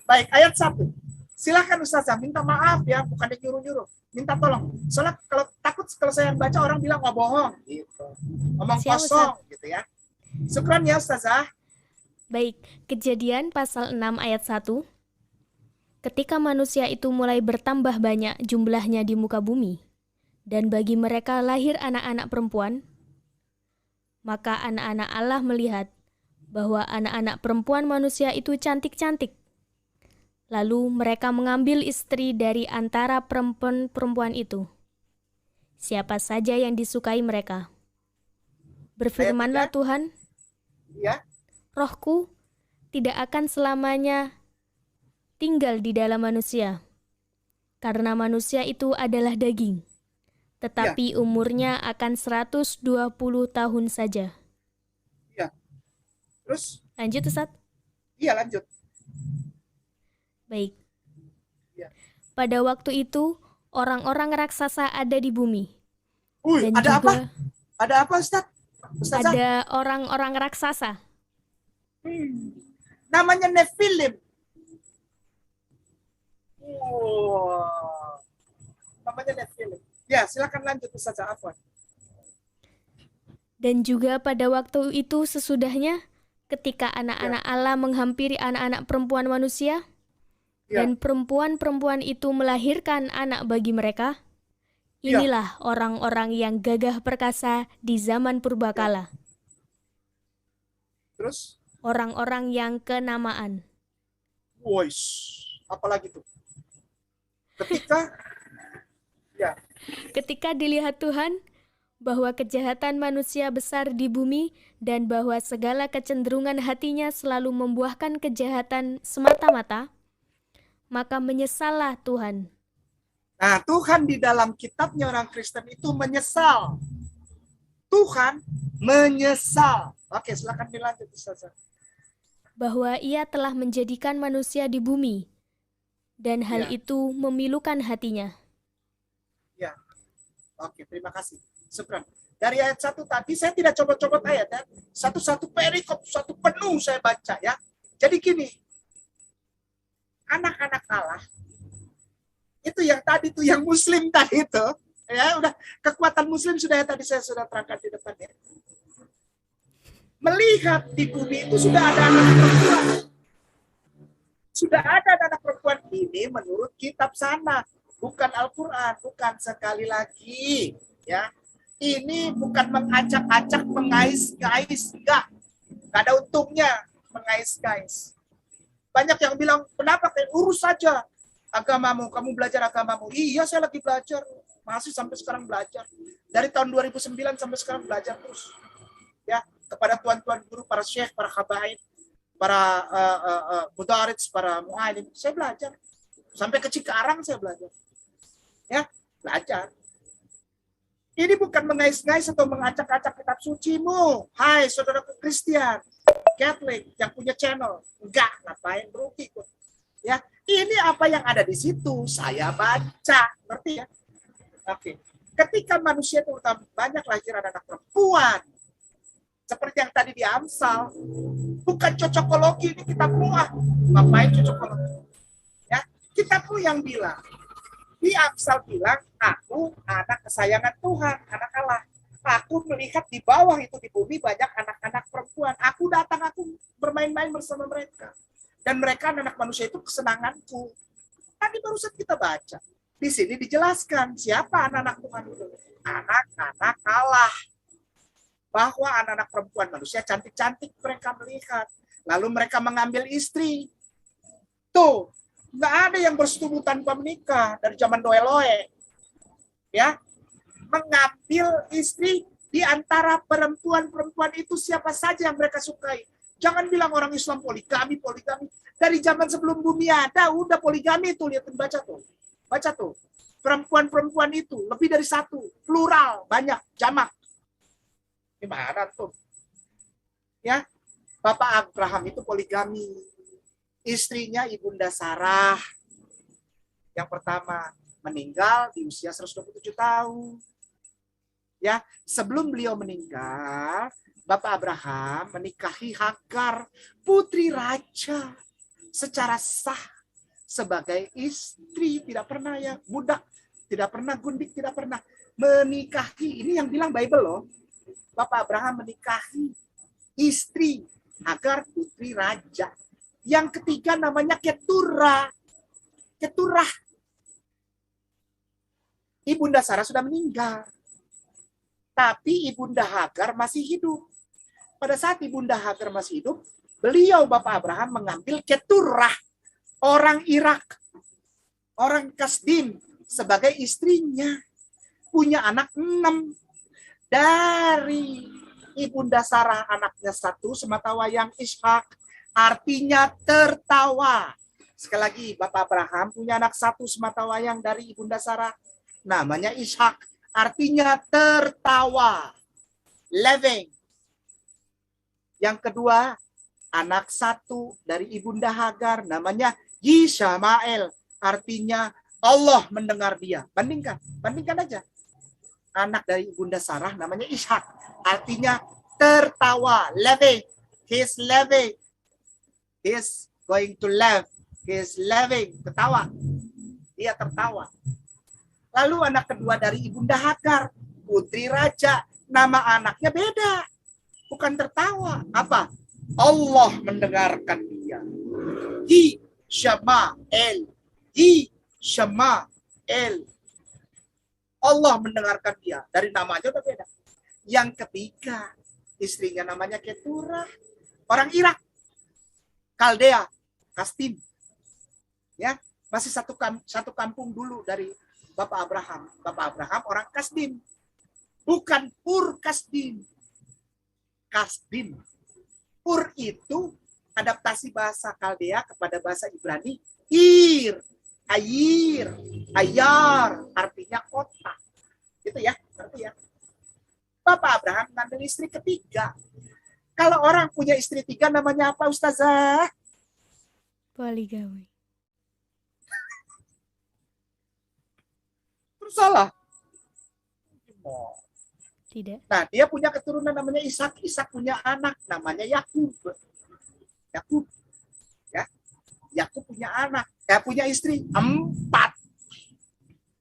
Baik, ayat 1. Silahkan Ustazah, minta maaf ya. Bukan nyuruh-nyuruh. Minta tolong. Soalnya kalau takut kalau saya yang baca orang bilang bohong. Gitu. Ngomong kosong. Gitu ya. Syukran ya Ustazah. Baik, Kejadian pasal 6 ayat 1. Ketika manusia itu mulai bertambah banyak jumlahnya di muka bumi, dan bagi mereka lahir anak-anak perempuan, maka anak-anak Allah melihat bahwa anak-anak perempuan manusia itu cantik-cantik. Lalu mereka mengambil istri dari antara perempuan-perempuan itu, siapa saja yang disukai mereka. Berfirmanlah Tuhan, ya. Rohku tidak akan selamanya tinggal di dalam manusia, karena manusia itu adalah daging, tetapi umurnya akan 120 tahun saja. Ya. Terus? Lanjut, Ustaz? Iya, lanjut. Baik. Ya. Pada waktu itu, orang-orang raksasa ada di bumi. Dan ada juga, apa? Ada apa, Ustaz? Ustazah? Ada orang-orang raksasa. Namanya Nephilim. Namanya Nephilim. Ya, silakan lanjut Ustaz Afwan. Dan juga pada waktu itu sesudahnya, ketika anak-anak Allah menghampiri anak-anak perempuan manusia, dan perempuan-perempuan itu melahirkan anak bagi mereka, inilah orang-orang yang gagah perkasa di zaman purbakala. Terus? Orang-orang yang kenamaan. Woish, apalagi tuh? Ketika dilihat Tuhan bahwa kejahatan manusia besar di bumi dan bahwa segala kecenderungan hatinya selalu membuahkan kejahatan semata-mata, maka menyesallah Tuhan. Nah, Tuhan di dalam kitabnya orang Kristen itu menyesal. Tuhan menyesal. Oke, silakan dilanjut Ustaz. Bahwa ia telah menjadikan manusia di bumi, dan hal itu memilukan hatinya. Ya, oke, terima kasih. Syukran. Dari ayat 1 tadi, saya tidak copot-copot ayat ya. Satu-satu perikop, satu penuh saya baca ya. Jadi gini, anak-anak Allah, itu yang tadi tuh, yang muslim tadi itu, ya udah kekuatan muslim sudah ya tadi saya sudah terangkan di depan ya. Melihat di bumi itu sudah ada anak perempuan. Sudah ada anak perempuan ini menurut kitab sana. Bukan Al-Quran, bukan sekali lagi. Ya, ini bukan mengacak-acak, mengais-ngais. Enggak ada untungnya mengais-ngais. Banyak yang bilang, kenapa kayak urus saja agamamu, kamu belajar agamamu. Iya, saya lagi belajar. Masih sampai sekarang belajar. Dari tahun 2009 sampai sekarang belajar terus. Ya, kepada tuan-tuan guru, para syekh, para habaib, para mudarris, para mu'alim, saya belajar. Sampai ke Cikarang saya belajar. Ya, belajar. Ini bukan mengais-ngais atau mengacak-acak kitab sucimu. Hai, saudaraku Kristen, Catholic yang punya channel. Enggak, ngapain berugi kok. Ya, ini apa yang ada di situ saya baca, ngerti ya? Oke. Ketika manusia itu banyak lahiran anak perempuan, seperti yang tadi di Amsal, bukan cocokologi, ini kitabmu ngapain cocokologi? Ya, kitabmu yang bilang, di Amsal bilang, aku anak kesayangan Tuhan, anak Allah. Aku melihat di bawah itu di bumi banyak anak-anak perempuan. Aku datang, aku bermain-main bersama mereka. Dan mereka anak manusia itu kesenanganku. Tadi barusan kita baca. Di sini dijelaskan siapa anak-anak Tuhan itu. Anak-anak Allah. Bahwa anak-anak perempuan manusia cantik-cantik mereka melihat. Lalu mereka mengambil istri. Tuh, nggak ada yang bersetubuh tanpa menikah dari zaman Noe-Loe. Ya, mengambil istri di antara perempuan-perempuan itu siapa saja yang mereka sukai. Jangan bilang orang Islam poligami. Dari zaman sebelum bumi ada, udah poligami itu, lihat baca tuh. Baca tuh. Perempuan-perempuan itu lebih dari satu, plural, banyak, jamak. Gimana tuh? Ya, Bapak Abraham itu poligami. Istrinya Ibunda Sarah. Yang pertama meninggal di usia 127 tahun. Ya, sebelum beliau meninggal, Bapak Abraham menikahi Hagar, putri raja, secara sah sebagai istri, tidak pernah ya budak, tidak pernah gundik, tidak pernah menikahi. Ini yang bilang Bible loh. Bapak Abraham menikahi istri Hagar, putri raja. Yang ketiga namanya Keturah. Ibunda Sarah sudah meninggal. Tapi Ibunda Hagar masih hidup. Pada saat Ibunda Hagar masih hidup, beliau Bapak Abraham mengambil Keturah, orang Irak, orang Kasdim, sebagai istrinya. Punya anak 6. Dari Ibunda Sarah anaknya 1, sematawayang Ishak, artinya tertawa. Sekali lagi, Bapak Abraham punya anak 1 sematawayang dari Ibunda Sarah, namanya Ishak, artinya tertawa, laughing. Yang kedua, anak 1 dari Ibunda Hagar, namanya Yishmael, artinya Allah mendengar dia. Bandingkan aja. Anak dari Ibunda Sarah namanya Ishak, artinya tertawa, laughing. He's laughing. He's going to laugh. He's laughing, ketawa. Dia tertawa. Lalu anak kedua dari Ibunda Hagar, putri raja. Nama anaknya beda. Bukan tertawa. Apa? Allah mendengarkan dia. Hi Shamael. Hi Shamael. Allah mendengarkan dia. Dari namanya udah beda. Yang ketiga, istrinya namanya Keturah. Orang Irak. Kaldea. Kastim. Ya, masih satu kampung dulu dari Bapak Abraham. Bapak Abraham orang Kasdim. Bukan Ur Kasdim. Kasdim. Ur itu adaptasi bahasa Kaldea kepada bahasa Ibrani. Ir. Air. Ayar. Artinya kota. Gitu ya. Ngerti ya. Bapak Abraham ngambil istri ketiga. Kalau orang punya istri tiga namanya apa, Ustazah? Poligami. Terus salah? Tidak. Nah, dia punya keturunan namanya Ishak. Ishak punya anak namanya Yakub. Yakub. Ya. Yakub punya anak. Punya istri 4.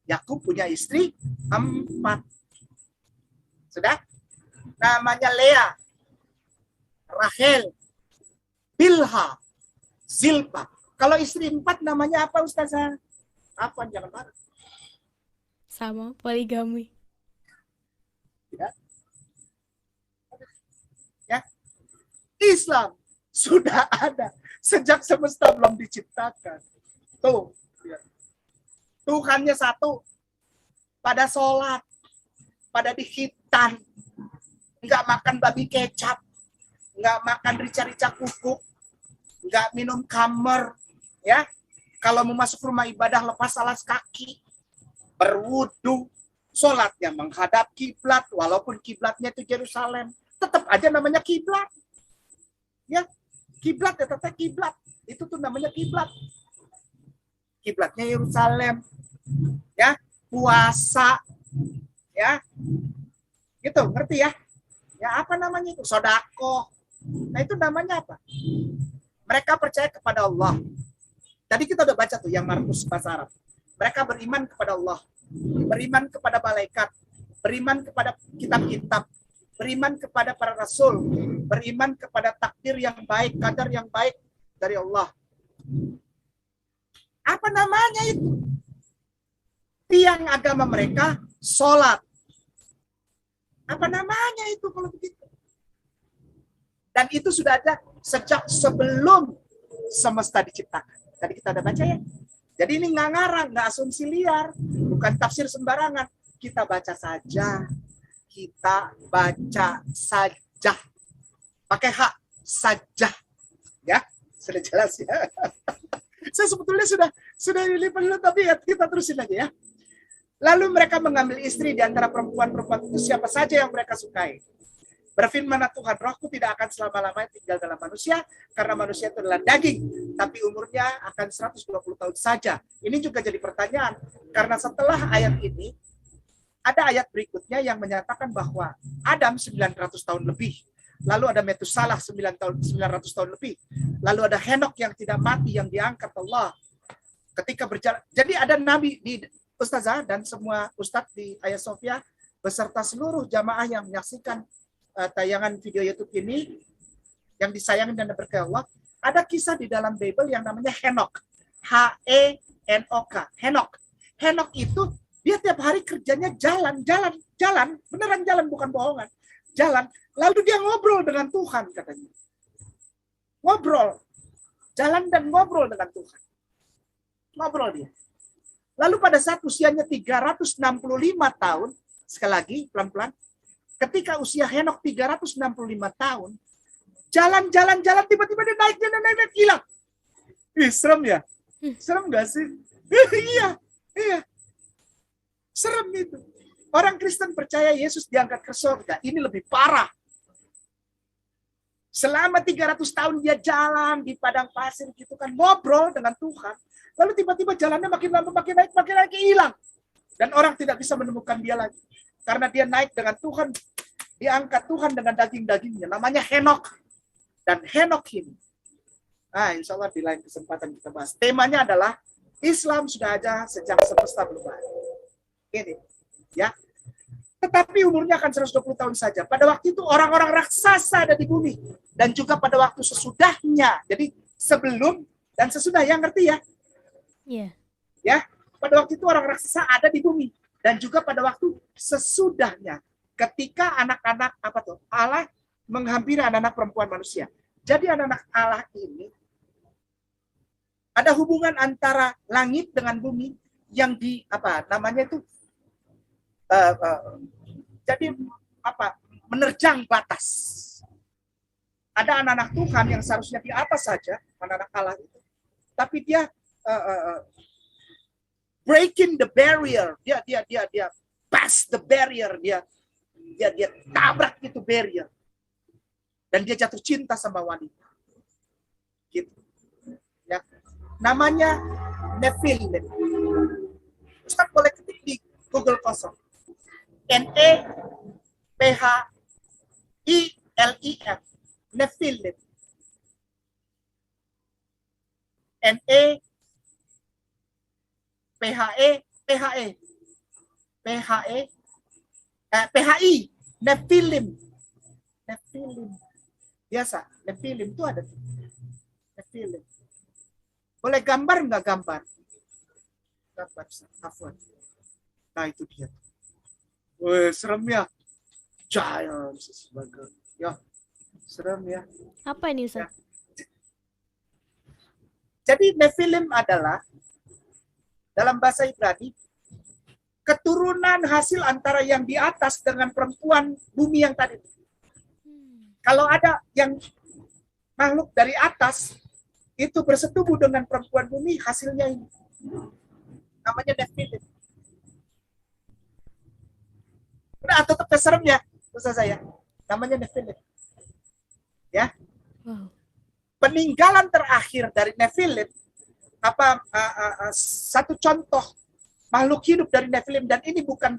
Yakub punya istri 4. Sudah? Namanya Lea, Rahel, Bilha, Zilpa. Kalau istri 4 namanya apa, Ustazah? Apa? Jangan marah. Sama, poligami. Ya. Ya. Islam sudah ada sejak semesta belum diciptakan. Tuh. Ya. Tuhannya satu. Pada sholat. Pada dihitan. Enggak makan babi kecap. Enggak makan rica-rica kukuk. Enggak minum kamar. Ya. Kalau mau masuk rumah ibadah lepas alas kaki. Berwudu. Sholatnya menghadap kiblat, walaupun kiblatnya itu Yerusalem, tetap aja namanya kiblat. Ya, kiblat ya tetap kiblat. Itu tuh namanya kiblat. Kiblatnya Yerusalem. Ya, puasa. Ya, gitu, ngerti ya? Ya apa namanya itu? Sodako. Nah itu namanya apa? Mereka percaya kepada Allah. Tadi kita udah baca tuh yang Markus bahasa Arab. Mereka beriman kepada Allah. Beriman kepada malaikat, beriman kepada kitab-kitab, beriman kepada para rasul, beriman kepada takdir yang baik, kadar yang baik dari Allah. Apa namanya itu? Tiang agama mereka, sholat. Apa namanya itu kalau begitu? Dan itu sudah ada sejak sebelum semesta diciptakan. Tadi kita udah baca ya. Jadi ini nggak ngarang, nggak asumsi liar, bukan tafsir sembarangan. Kita baca saja, kita baca saja, pakai hak saja, ya sudah jelas ya. Saya sebetulnya sudah lipat dulu, tapi ya kita terusin aja ya. Lalu mereka mengambil istri di antara perempuan-perempuan itu siapa saja yang mereka sukai. Berfirmanlah Tuhan, rohku tidak akan selama-lamanya tinggal dalam manusia, karena manusia itu adalah daging, tapi umurnya akan 120 tahun saja. Ini juga jadi pertanyaan, karena setelah ayat ini, ada ayat berikutnya yang menyatakan bahwa Adam 900 tahun lebih, lalu ada Metusalah 900 tahun lebih, lalu ada Henok yang tidak mati, yang diangkat Allah. Ketika berjalan, jadi ada Nabi di Ustazah dan semua Ustadz di Ayah Sofia, beserta seluruh jamaah yang menyaksikan tayangan video YouTube ini yang disayangkan dan berkah Allah, ada kisah di dalam Bible yang namanya Henok. H-E-N-O-K. Henok. Henok itu dia tiap hari kerjanya jalan, beneran jalan, bukan bohongan. Jalan, lalu dia ngobrol dengan Tuhan katanya. Ngobrol. Jalan dan ngobrol dengan Tuhan. Ngobrol dia. Lalu pada saat usianya 365 tahun, sekali lagi pelan-pelan, ketika usia Henok 365 tahun, jalan, tiba-tiba dia naik, hilang. Ih, serem ya? Serem gak sih? Iya. Serem itu. Orang Kristen percaya Yesus diangkat ke surga. Ini lebih parah. Selama 300 tahun dia jalan di padang pasir gitu kan, ngobrol dengan Tuhan. Lalu tiba-tiba jalannya makin lama, makin naik, hilang. Dan orang tidak bisa menemukan dia lagi. Karena dia naik dengan Tuhan, diangkat Tuhan dengan daging-dagingnya. Namanya Henok. Dan Henok ini, insya Allah di lain kesempatan kita bahas. Temanya adalah Islam sudah ada sejak semesta belum ada. Ini, ya. Tetapi umurnya akan 120 tahun saja. Pada waktu itu orang-orang raksasa ada di bumi. Dan juga pada waktu sesudahnya. Jadi sebelum dan sesudah, yang ngerti ya? Iya. Ya, pada waktu itu orang raksasa ada di bumi. Dan juga pada waktu sesudahnya. Ketika anak-anak Allah menghampiri anak-anak perempuan manusia. Jadi anak-anak Allah ini ada hubungan antara langit dengan bumi yang namanya itu jadi menerjang batas. Ada anak-anak Tuhan yang seharusnya di atas saja, anak-anak Allah itu, tapi dia breaking the barrier, dia pass the barrier, dia tabrak itu barrier. Dan dia jatuh cinta sama wanita. Gitu. Ya. Namanya Nephilim. Ustaz boleh ketik di Google kosong. Nephilim. Nephilim. PHI. Nephilim. Biasa, Nephilim itu ada. Nephilim. Boleh gambar nggak gambar? Gambar, Afwan. Nah itu dia. Wih, serem ya. Giants. Ya, serem ya. Apa ini, Ustaz? Ya. Jadi Nephilim adalah dalam bahasa Ibrani keturunan hasil antara yang di atas dengan perempuan bumi yang tadi. Kalau ada yang makhluk dari atas itu bersetubuh dengan perempuan bumi, hasilnya ini. Namanya Nephilim. Udah tetap serem ya, Ustaz saya. Namanya Nephilim. Ya. Wow. Peninggalan terakhir dari Nephilim satu contoh makhluk hidup dari Nephilim, dan ini bukan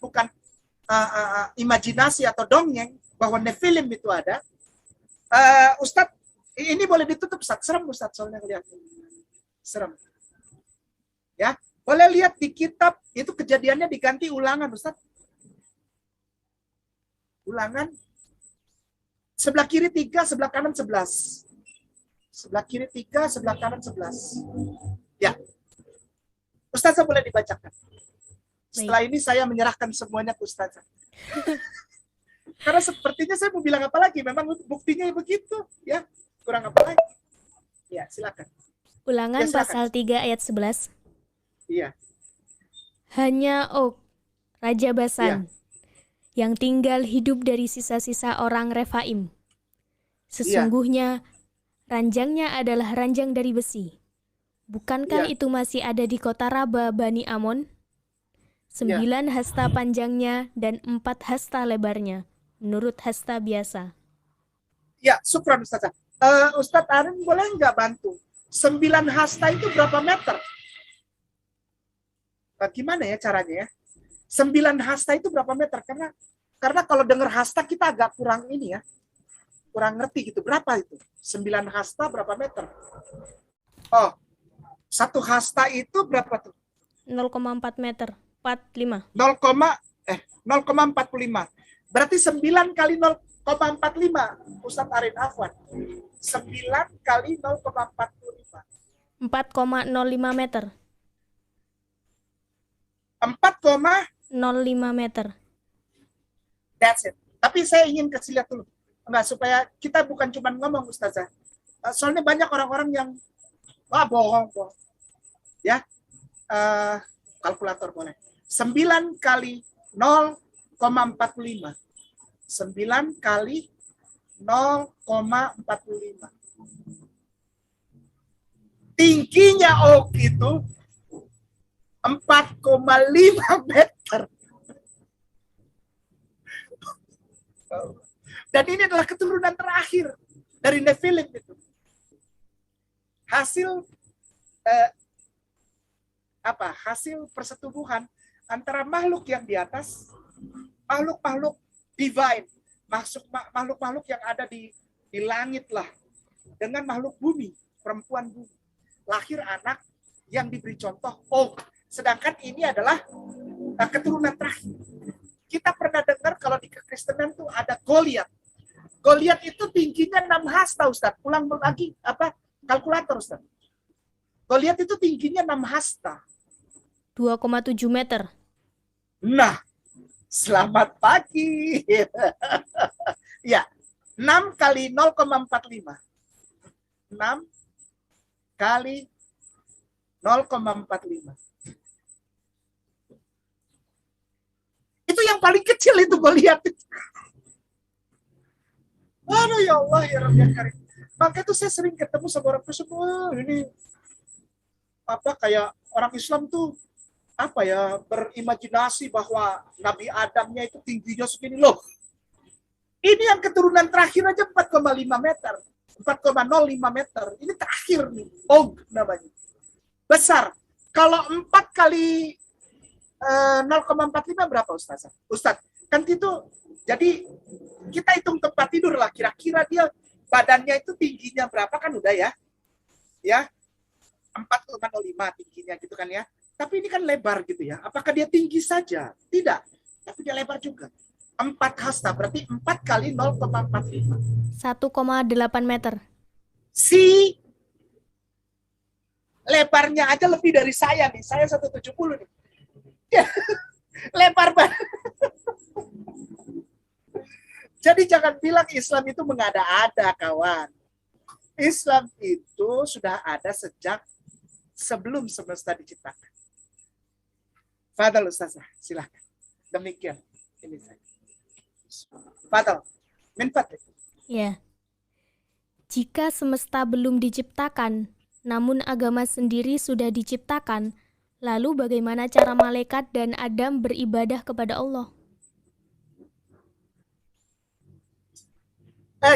imajinasi atau dongeng bahwa Nephilim itu ada. Ustadz, ini boleh ditutup, Ustadz. Serem, Ustadz, soalnya lihat. Serem. Ya, boleh lihat di kitab, itu kejadiannya diganti Ulangan, Ustadz. Ulangan. Sebelah kiri 3, sebelah kanan 11. Sebelah kiri 3, sebelah kanan 11. Ya. Ustazah boleh dibacakan. Setelah ini saya menyerahkan semuanya ke Ustazah. Karena sepertinya saya mau bilang apa lagi, memang buktinya begitu, ya. Kurang apa lagi? Ya, silakan. Ulangan Ya, silakan. pasal 3 ayat 11. Iya. Hanya Og, Raja Basan, yang tinggal hidup dari sisa-sisa orang Refaim. Sesungguhnya ranjangnya adalah ranjang dari besi. Bukankah itu masih ada di kota Raba Bani Amon? 9 hasta panjangnya dan 4 hasta lebarnya, menurut hasta biasa. Ya, syukran Ustazah. Ustadz Arin boleh nggak bantu? 9 hasta itu berapa meter? Gimana ya caranya ya? 9 hasta itu berapa meter? Karena kalau dengar hasta kita agak kurang ini ya. Kurang ngerti gitu. Berapa itu? 9 hasta berapa meter? Oh, 1 hasta itu berapa tuh? 0,4 meter. 45. 0,45. Berarti 9 kali 0,45. Ustadz Arin Afwan. 9 kali 0,45. 4,05 meter. 4,05 meter. That's it. Tapi saya ingin kasih lihat dulu. Enggak, supaya kita bukan cuma ngomong, Ustazah. Soalnya banyak orang-orang yang bohong. Ya. Kalkulator boleh. 9 kali 0,45. 9 kali 0,45. Tingginya oak itu 4,5 meter. Dan ini adalah keturunan terakhir dari Nephilim itu. Hasil hasil persetubuhan antara makhluk yang di atas, makhluk-makhluk divine, makhluk-makhluk yang ada di langit lah, dengan makhluk bumi, perempuan bumi. Lahir anak yang diberi contoh. Sedangkan ini adalah keturunan terakhir. Kita pernah dengar kalau di kekristenan tuh ada Goliat. Goliat itu tingginya 6 hasta, Ustaz. Ulang lagi kalkulator, Ustaz. Goliat itu tingginya 6 hasta. 2,7 meter. Nah, selamat pagi. Ya, 6 kali 0,45. 6 kali 0,45. Itu yang paling kecil itu Goliat. Aduh ya Allah ya Rabbi ya Karim. Maka itu saya sering ketemu sama orang Kristen, ini kayak orang Islam tuh berimajinasi bahwa Nabi Adamnya itu tingginya segini loh. Ini yang keturunan terakhir aja 4,5 meter. 4,05 meter. Ini terakhir nih. Namanya. Besar. Kalau 4 kali 0,45 berapa Ustaz? Ustaz, kan itu jadi kita hitung tempat tidur lah. Kira-kira dia badannya itu tingginya berapa kan udah ya? Ya. 4,05 tingginya gitu kan ya. Tapi ini kan lebar gitu ya. Apakah dia tinggi saja? Tidak. Tapi dia lebar juga. 4 hasta berarti 4 kali 0,45. 1,8 meter. Si lebarnya aja lebih dari saya nih. Saya 170 nih. Ya, lebar banget. Jadi jangan bilang Islam itu mengada-ada, kawan. Islam itu sudah ada sejak sebelum semesta diciptakan. Fadal Ustazah, silakan. Demikian ini saya. Fadal, min fadlik. Ya. Jika semesta belum diciptakan, namun agama sendiri sudah diciptakan, lalu bagaimana cara malaikat dan Adam beribadah kepada Allah?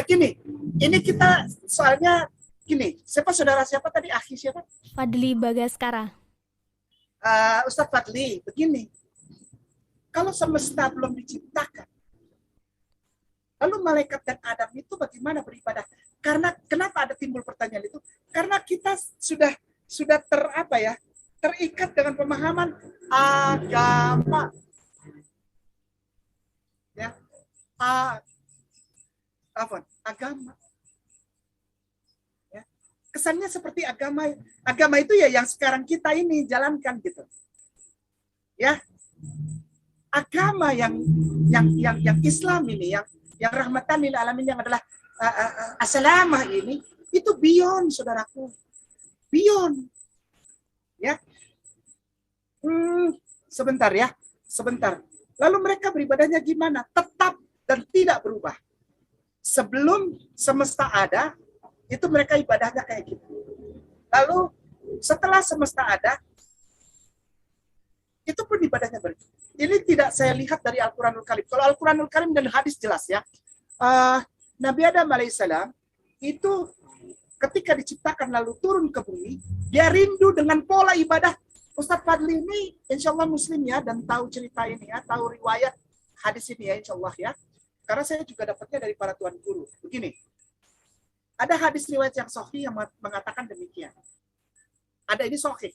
Gini, ini kita soalnya gini, saudara siapa tadi? Akhi siapa? Fadli Bagaskara. Ustadz Fadli, begini. Kalau semesta belum diciptakan, lalu malaikat dan Adam itu bagaimana beribadah? Karena kenapa ada timbul pertanyaan itu? Karena kita sudah terikat dengan pemahaman agama. Ya. Agama. Ya. Kesannya seperti agama itu ya yang sekarang kita ini jalankan gitu. Ya. Agama yang Islam ini yang rahmatan lil alamin yang adalah as-salamah ini itu beyond saudaraku. Beyond. Ya. Sebentar ya. Sebentar. Lalu mereka beribadahnya gimana? Tetap dan tidak berubah. Sebelum semesta ada, itu mereka ibadahnya kayak gitu. Lalu setelah semesta ada, itu pun ibadahnya berbeda. Ini tidak saya lihat dari Al-Quranul Karim. Kalau Al-Quranul Karim dan hadis jelas ya. Nabi Adam alaihissalam itu ketika diciptakan lalu turun ke bumi, dia rindu dengan pola ibadah. Ustadz Fadli ini insya Allah muslim ya, dan tahu cerita ini ya, tahu riwayat hadis ini ya insya Allah ya. Karena saya juga dapatnya dari para tuan guru. Begini, ada hadis riwayat yang sahih yang mengatakan demikian. Ada ini sahih.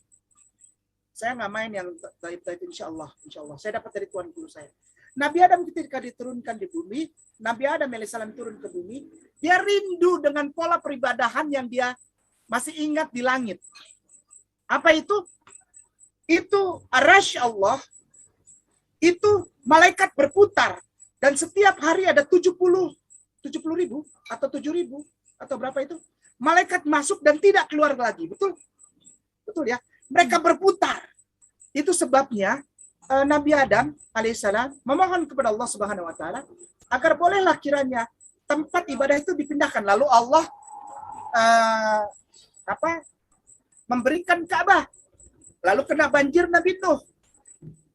Saya nggak main yang taib-taib insya Allah. Saya dapat dari tuan guru saya. Nabi Adam ketika diturunkan di bumi, Nabi Adam alaihissalam turun ke bumi, dia rindu dengan pola peribadahan yang dia masih ingat di langit. Apa itu? Itu arash Allah, itu malaikat berputar. Dan setiap hari ada 70 ribu atau 7.000 atau berapa itu malaikat masuk dan tidak keluar lagi. Betul ya. Mereka berputar. Itu sebabnya Nabi Adam alaihissalam memohon kepada Allah Subhanahu Wa Taala agar bolehlah kiranya tempat ibadah itu dipindahkan. Lalu Allah memberikan Ka'bah. Lalu kena banjir Nabi Nuh.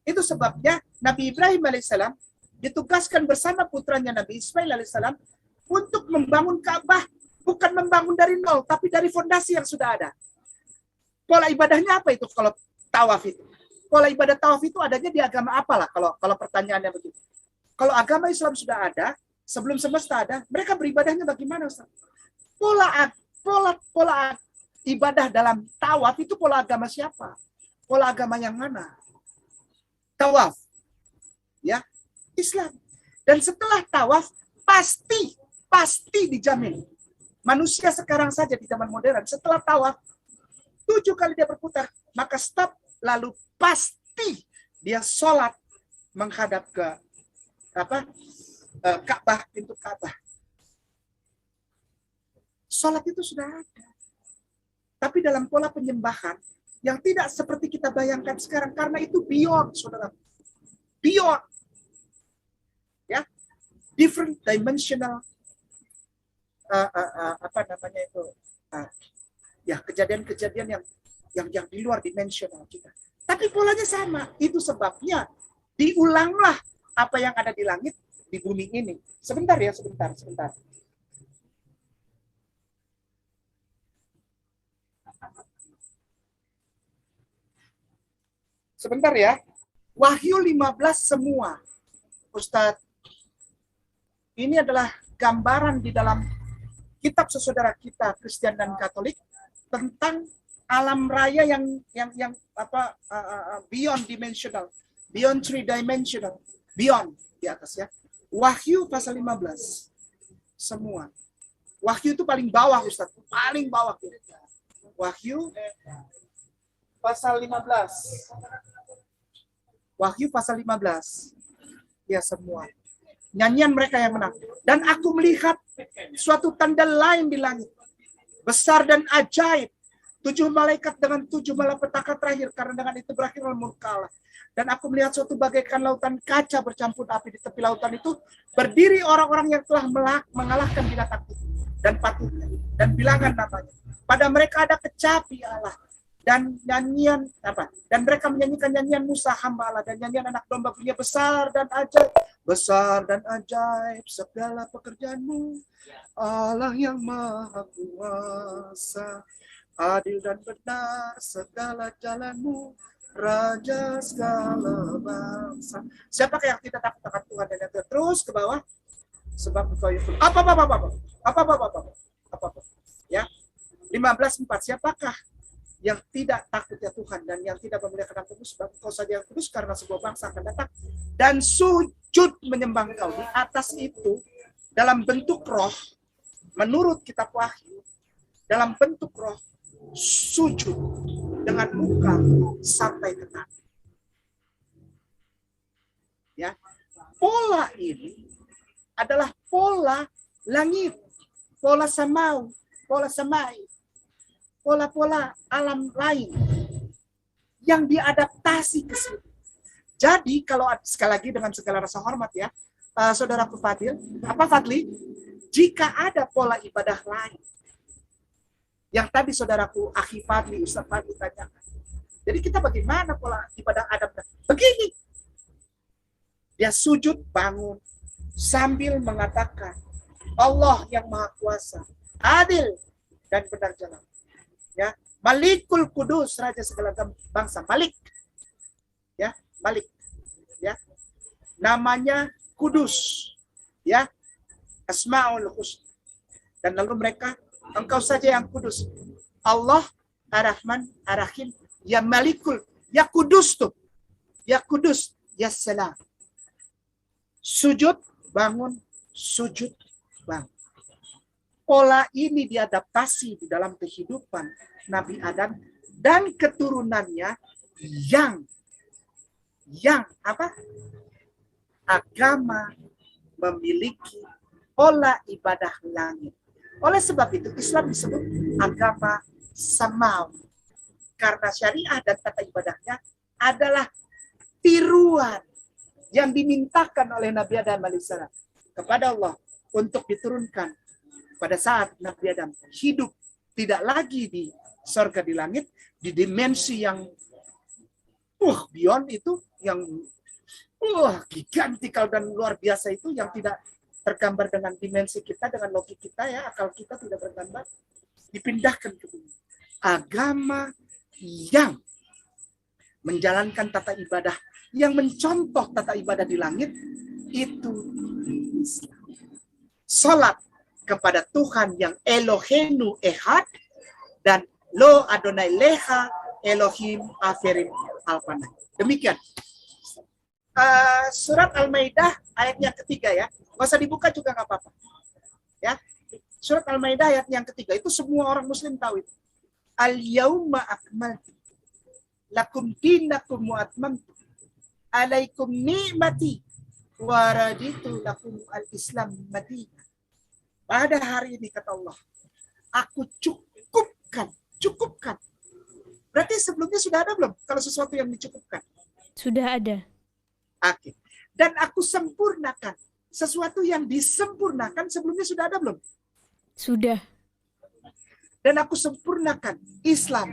Itu sebabnya Nabi Ibrahim alaihissalam ditugaskan bersama putranya Nabi Ismail alaihissalam untuk membangun Ka'bah, bukan membangun dari nol, tapi dari fondasi yang sudah ada. Pola ibadahnya apa itu kalau tawaf itu? Pola ibadah tawaf itu adanya di agama apalah kalau pertanyaannya begitu. Kalau agama Islam sudah ada, sebelum semesta ada, mereka beribadahnya bagaimana Ustaz? Pola ibadah dalam tawaf itu pola agama siapa? Pola agama yang mana? tawaf. Ya, Islam. Dan setelah tawaf pasti dijamin. Manusia sekarang saja di zaman modern setelah tawaf 7 kali dia berputar, maka stop, lalu pasti dia sholat menghadap ke Ka'bah, pintu Ka'bah. Sholat itu sudah ada. Tapi dalam pola penyembahan yang tidak seperti kita bayangkan sekarang, karena itu beyond, saudara. Beyond. Ya, different dimensional kejadian-kejadian yang di luar dimensional kita. Tapi polanya sama. Itu sebabnya diulanglah apa yang ada di langit di bumi ini. Sebentar. Sebentar ya. Wahyu 15 semua. Ustadz, ini adalah gambaran di dalam kitab saudara kita Kristen dan Katolik tentang alam raya yang beyond dimensional, beyond 3 dimensional, beyond di atas ya. Wahyu pasal 15 semua. Wahyu itu paling bawah, Ustaz, paling bawah. Wahyu pasal 15. Wahyu pasal 15. Ya, semua. Nyanyian mereka yang menang. Dan aku melihat suatu tanda lain di langit, besar dan ajaib. 7 malaikat dengan 7 malapetaka terakhir, karena dengan itu berakhir murka Allah. Dan aku melihat suatu bagaikan lautan kaca bercampur api. Di tepi lautan itu berdiri orang-orang yang telah mengalahkan binatang itu dan patutnya dan bilangan namanya. Pada mereka ada kecapi Allah dan nyanyian dan mereka menyanyikan nyanyian Musa hamba Allah dan nyanyian anak domba bunyinya besar dan ajaib segala pekerjaanmu, Allah yang maha kuasa, adil dan benar segala jalanmu, Raja segala bangsa. Siapakah yang tidak takut akan Tuhan dan yang terus ke bawah? Sebab engkau itu apa? Ya, 15:4. Siapakah yang tidak takut ya Tuhan dan yang tidak memuliakan Engkau, sebab Engkau saja yang kudus, karena sebuah bangsa akan datang dan sujud menyembah Engkau. Di atas itu dalam bentuk roh, menurut kitab Wahyu, dalam bentuk roh sujud dengan muka sampai ke tanah. Ya, pola ini adalah pola langit, pola samau, pola samai, pola-pola alam lain yang diadaptasi ke sini. Jadi kalau sekali lagi dengan segala rasa hormat ya, saudaraku Fadli, jika ada pola ibadah lain yang tadi saudaraku Akhi Fadli, Ustaz Fadli tanyakan, jadi kita bagaimana pola ibadah adaptasi? Begini, dia sujud bangun sambil mengatakan Allah yang Maha Kuasa, adil dan benar jalan. Ya, Malikul Kudus, Raja segala bangsa, Malik. Ya, Malik. Ya. Namanya Kudus. Ya. Asmaul Husna. Dan lalu mereka, Engkau saja yang kudus. Allah Ar-Rahman Ar-Rahim, ya Malikul, ya Kudus tuh. Ya Kudus, ya Salam. Sujud, bangun, sujud, bangun. Pola ini diadaptasi di dalam kehidupan Nabi Adam dan keturunannya yang agama memiliki pola ibadah langit. Oleh sebab itu Islam disebut agama samawi, karena syariah dan tata ibadahnya adalah tiruan yang dimintakan oleh Nabi Adam alaihissalam kepada Allah untuk diturunkan pada saat Nabi Adam hidup tidak lagi di surga di langit, di dimensi yang beyond itu, yang gigantikal dan luar biasa itu, yang tidak tergambar dengan dimensi kita, dengan logik kita ya, akal kita tidak bergambar, dipindahkan ke bumi. Agama yang menjalankan tata ibadah, yang mencontoh tata ibadah di langit, itu Islam. Salat kepada Tuhan yang Elohenu Ehad dan Lo Adonai Leha Elohim Aferim Alpanai. Demikian. Surat Al-Maidah ayat yang ketiga ya. Nggak usah dibuka juga nggak apa-apa. Ya. Surat Al-Maidah ayat yang ketiga. Itu semua orang muslim tahu itu. Al-yauma akmaltu lakum dinakum wa atmamtu alaikum ni'mati wa raditu lakum al-islam madinah. Pada hari ini kata Allah, aku cukupkan. Berarti sebelumnya sudah ada belum? Kalau sesuatu yang dicukupkan. Sudah ada. Oke. Dan aku sempurnakan. Sesuatu yang disempurnakan sebelumnya sudah ada belum? Sudah. Dan aku sempurnakan Islam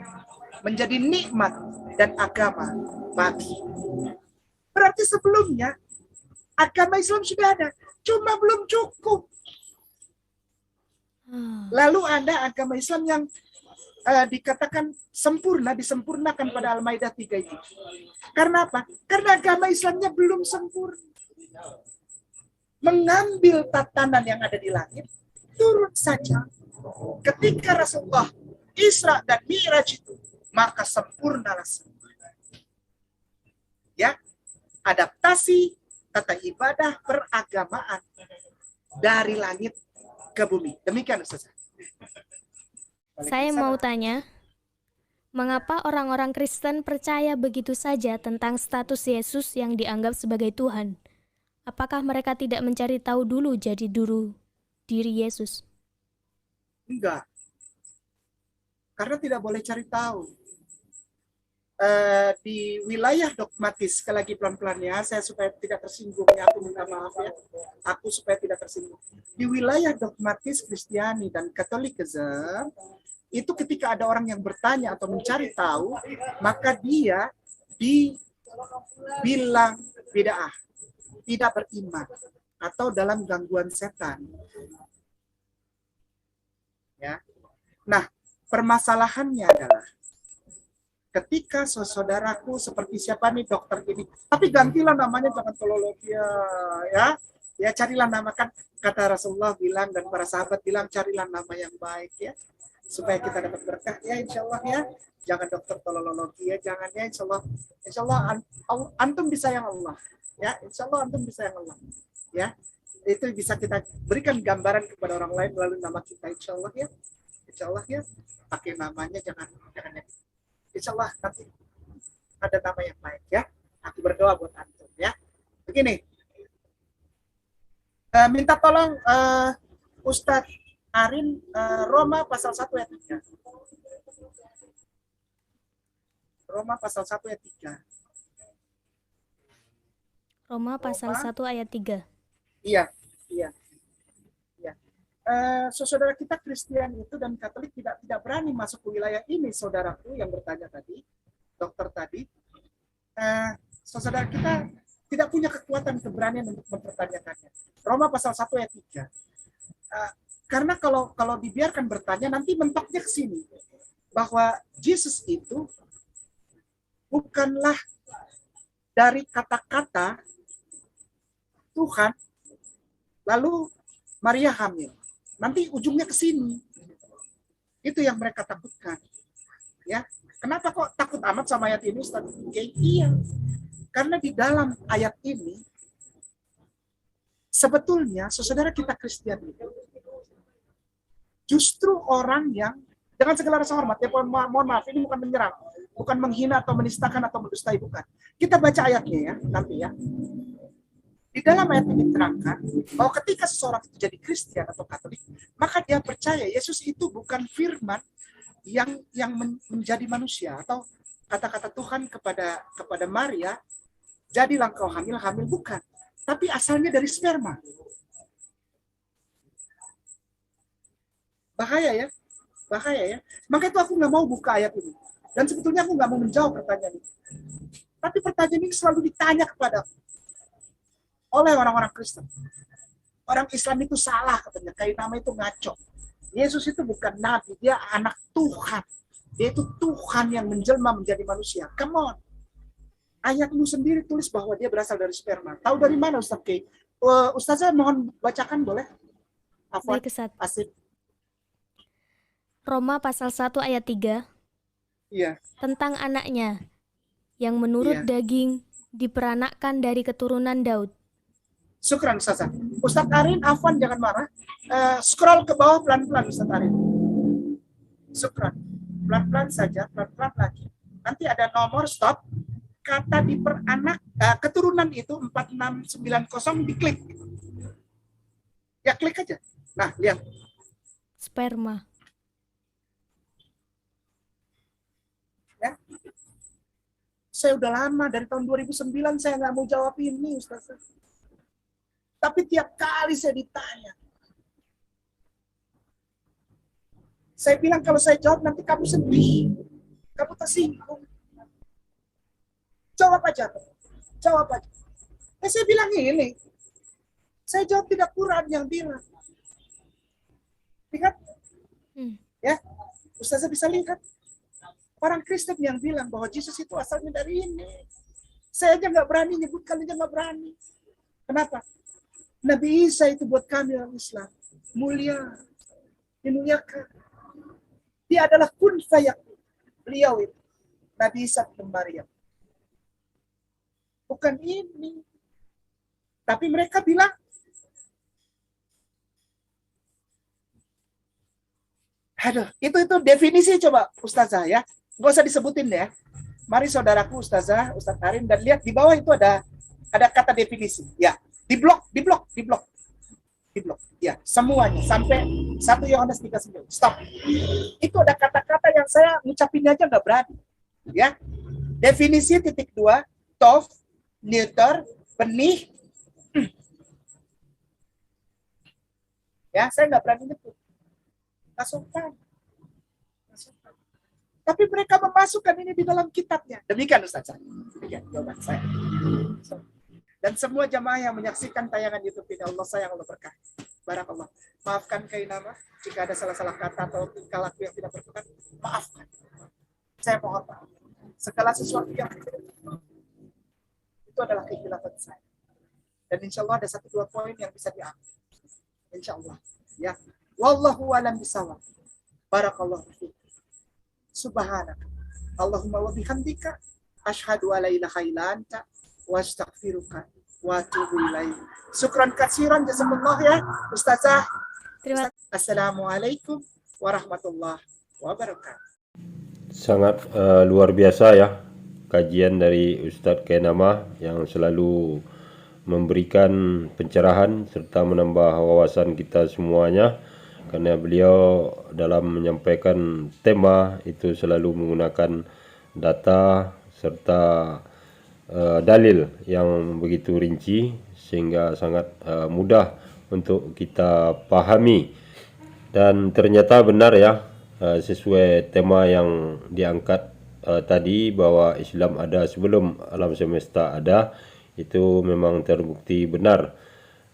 menjadi nikmat dan agama bagi. Berarti sebelumnya agama Islam sudah ada, cuma belum cukup. Lalu ada agama Islam yang dikatakan sempurna, disempurnakan pada Al-Maidah 3 itu. Karena apa? Karena agama Islamnya belum sempurna. Mengambil tatanan yang ada di langit, turun saja. Ketika Rasulullah Isra dan Mi'raj itu, maka sempurnalah semua. Ya, adaptasi tata ibadah peragamaan dari langit ke bumi. Demikian Ustaz. Saya mau tanya, mengapa orang-orang Kristen percaya begitu saja tentang status Yesus yang dianggap sebagai Tuhan? Apakah mereka tidak mencari tahu dulu jadi diri Yesus? Enggak. Karena tidak boleh cari tahu. Di wilayah dogmatis, sekali lagi pelan-pelan ya, saya supaya tidak tersinggung ya, aku minta maaf ya, aku supaya tidak tersinggung. Di wilayah dogmatis Kristiani dan Katolikisme, itu ketika ada orang yang bertanya atau mencari tahu, maka dia dibilang bid'ah, tidak beriman, atau dalam gangguan setan. Ya. Nah, permasalahannya adalah ketika saudaraku seperti siapa nih dokter ini, tapi gantilah namanya, jangan tolologia ya carilah nama, kan kata Rasulullah bilang dan para sahabat bilang carilah nama yang baik ya supaya kita dapat berkah ya, insyaallah ya, jangan dokter tolologia, jangan ya, insyaallah antum disayang Allah ya, insyaallah antum disayang Allah ya, itu bisa kita berikan gambaran kepada orang lain melalui nama kita, insyaallah ya, pakai namanya jangan insya Allah nanti ada nama yang baik ya. Aku berdoa buat antum ya. Begini, minta tolong Ustadz Arin, Roma pasal 1 ayat 3. Roma pasal 1 ayat 3. Roma pasal 1 ayat 3. Iya. Saudara kita Kristen itu dan Katolik tidak berani masuk ke wilayah ini, saudaraku yang bertanya tadi, dokter tadi. Saudara kita tidak punya kekuatan keberanian untuk mempertanyakannya. Roma pasal 1 ayat 3. Karena kalau dibiarkan bertanya, nanti mentoknya ke sini bahwa Yesus itu bukanlah dari kata-kata Tuhan, lalu Maria hamil. Nanti ujungnya ke sini. Itu yang mereka takutkan. Ya, kenapa kok takut amat sama ayat ini, Ustaz? Iya. Karena di dalam ayat ini sebetulnya saudara kita Kristen itu justru orang yang dengan segala rasa hormat, ya mohon maaf, ini bukan menyerang, bukan menghina atau menistakan atau mendustai, bukan. Kita baca ayatnya ya, nanti ya. Di dalam ayat ini diterangkan bahwa ketika seseorang itu jadi Kristen atau Katolik, maka dia percaya Yesus itu bukan firman yang menjadi manusia, atau kata-kata Tuhan kepada Maria, jadilah engkau hamil, bukan. Tapi asalnya dari sperma. Bahaya ya. Maka itu aku nggak mau buka ayat ini. Dan sebetulnya aku nggak mau menjawab pertanyaan ini. Tapi pertanyaan ini selalu ditanya kepada oleh orang-orang Kristen. Orang Islam itu salah katanya, kayak nama itu ngaco. Yesus itu bukan nabi, dia anak Tuhan. Dia itu Tuhan yang menjelma menjadi manusia. Come on. Ayatmu sendiri tulis bahwa dia berasal dari sperma. Tahu dari mana Ustaz Kay? Ustazah mohon bacakan boleh? Afwan, Asif. Roma pasal 1 ayat 3. Iya. Tentang anaknya yang menurut daging Diperanakkan dari keturunan Daud. Syukran Ustazah. Ustadz Arin, Afwan jangan marah. Scroll ke bawah pelan-pelan Ustadz Arin. Syukran. Pelan-pelan saja, pelan-pelan lagi. Nanti ada nomor stop. Kata diperanak, keturunan itu 4690 diklik. Ya klik aja. Nah, lihat. Sperma. Ya. Saya udah lama, dari tahun 2009 saya nggak mau jawab ini, Ustaz. Tapi tiap kali saya ditanya. Saya bilang kalau saya jawab nanti kamu sedih. Kamu tersinggung. Jawab aja. Jawab aja. Saya bilang ini. Saya jawab tidak Quran yang bilang. Lihat. Ya. Ustazah bisa lihat. Orang Kristen yang bilang bahwa Yesus itu asalnya dari ini. Saya aja nggak berani nyebut, kalian aja nggak berani. Kenapa? Nabi Isa itu buat kami orang Islam. Mulia. Dimuliakan. Dia adalah kun fayakun. Beliau itu. Nabi Isa bin Maryam. Bukan ini. Tapi mereka bilang, aduh, itu definisi coba Ustazah ya. Gak usah disebutin ya. Mari saudaraku Ustazah, Ustaz Karim, dan lihat di bawah itu ada kata definisi. Ya, di blok. Ya, semuanya sampai 1 Yohanes 3:9. Stop. Itu ada kata-kata yang saya ngucapin aja nggak berani. Ya. Definisi .2, tof, neuter, benih. Ya, saya nggak berani nyebut. Masukkan. Tapi mereka memasukkan ini di dalam kitabnya. Demikian Ustaz. Demikian jawaban saya. Dan semua jamaah yang menyaksikan tayangan YouTube ini, Allah sayang, Allah berkah. Barakallah. Maafkan Kainama jika ada salah-salah kata atau tingkah laku yang tidak berkenan. Maafkan. Saya mohon maaf. Segala sesuatu yang itu adalah kekhilafan saya. Dan insya Allah ada 1-2 poin yang bisa diambil. Insya Allah. Ya. Wallahu a'lam bishawab. Barakallahu fiik. Subhanaka. Allahumma wa bihamdika. Asyhadu an la ilaha illa anta. Wa astaghfiruka. Wa atubu ilaik. Syukran katsiran. Jazakallah ya. Ustazah. Terima kasih. Assalamualaikum warahmatullahi wabarakatuh. Sangat luar biasa ya kajian dari Ustadz Kainama yang selalu memberikan pencerahan serta menambah wawasan kita semuanya, karena beliau dalam menyampaikan tema itu selalu menggunakan data serta dalil yang begitu rinci sehingga sangat mudah untuk kita pahami. Dan ternyata benar ya, sesuai tema yang diangkat tadi bahwa Islam ada sebelum alam semesta ada, itu memang terbukti benar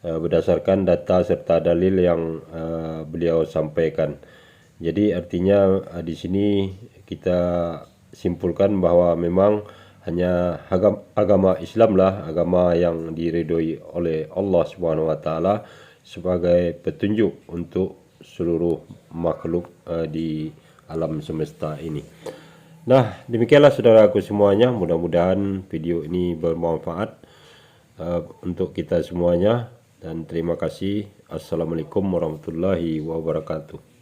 berdasarkan data serta dalil yang beliau sampaikan. Jadi artinya di sini kita simpulkan bahwa memang hanya agama Islam lah agama yang diridhoi oleh Allah Subhanahu wa taala sebagai petunjuk untuk seluruh makhluk di alam semesta ini. Nah, demikianlah saudaraku semuanya, mudah-mudahan video ini bermanfaat untuk kita semuanya, dan terima kasih. Assalamualaikum warahmatullahi wabarakatuh.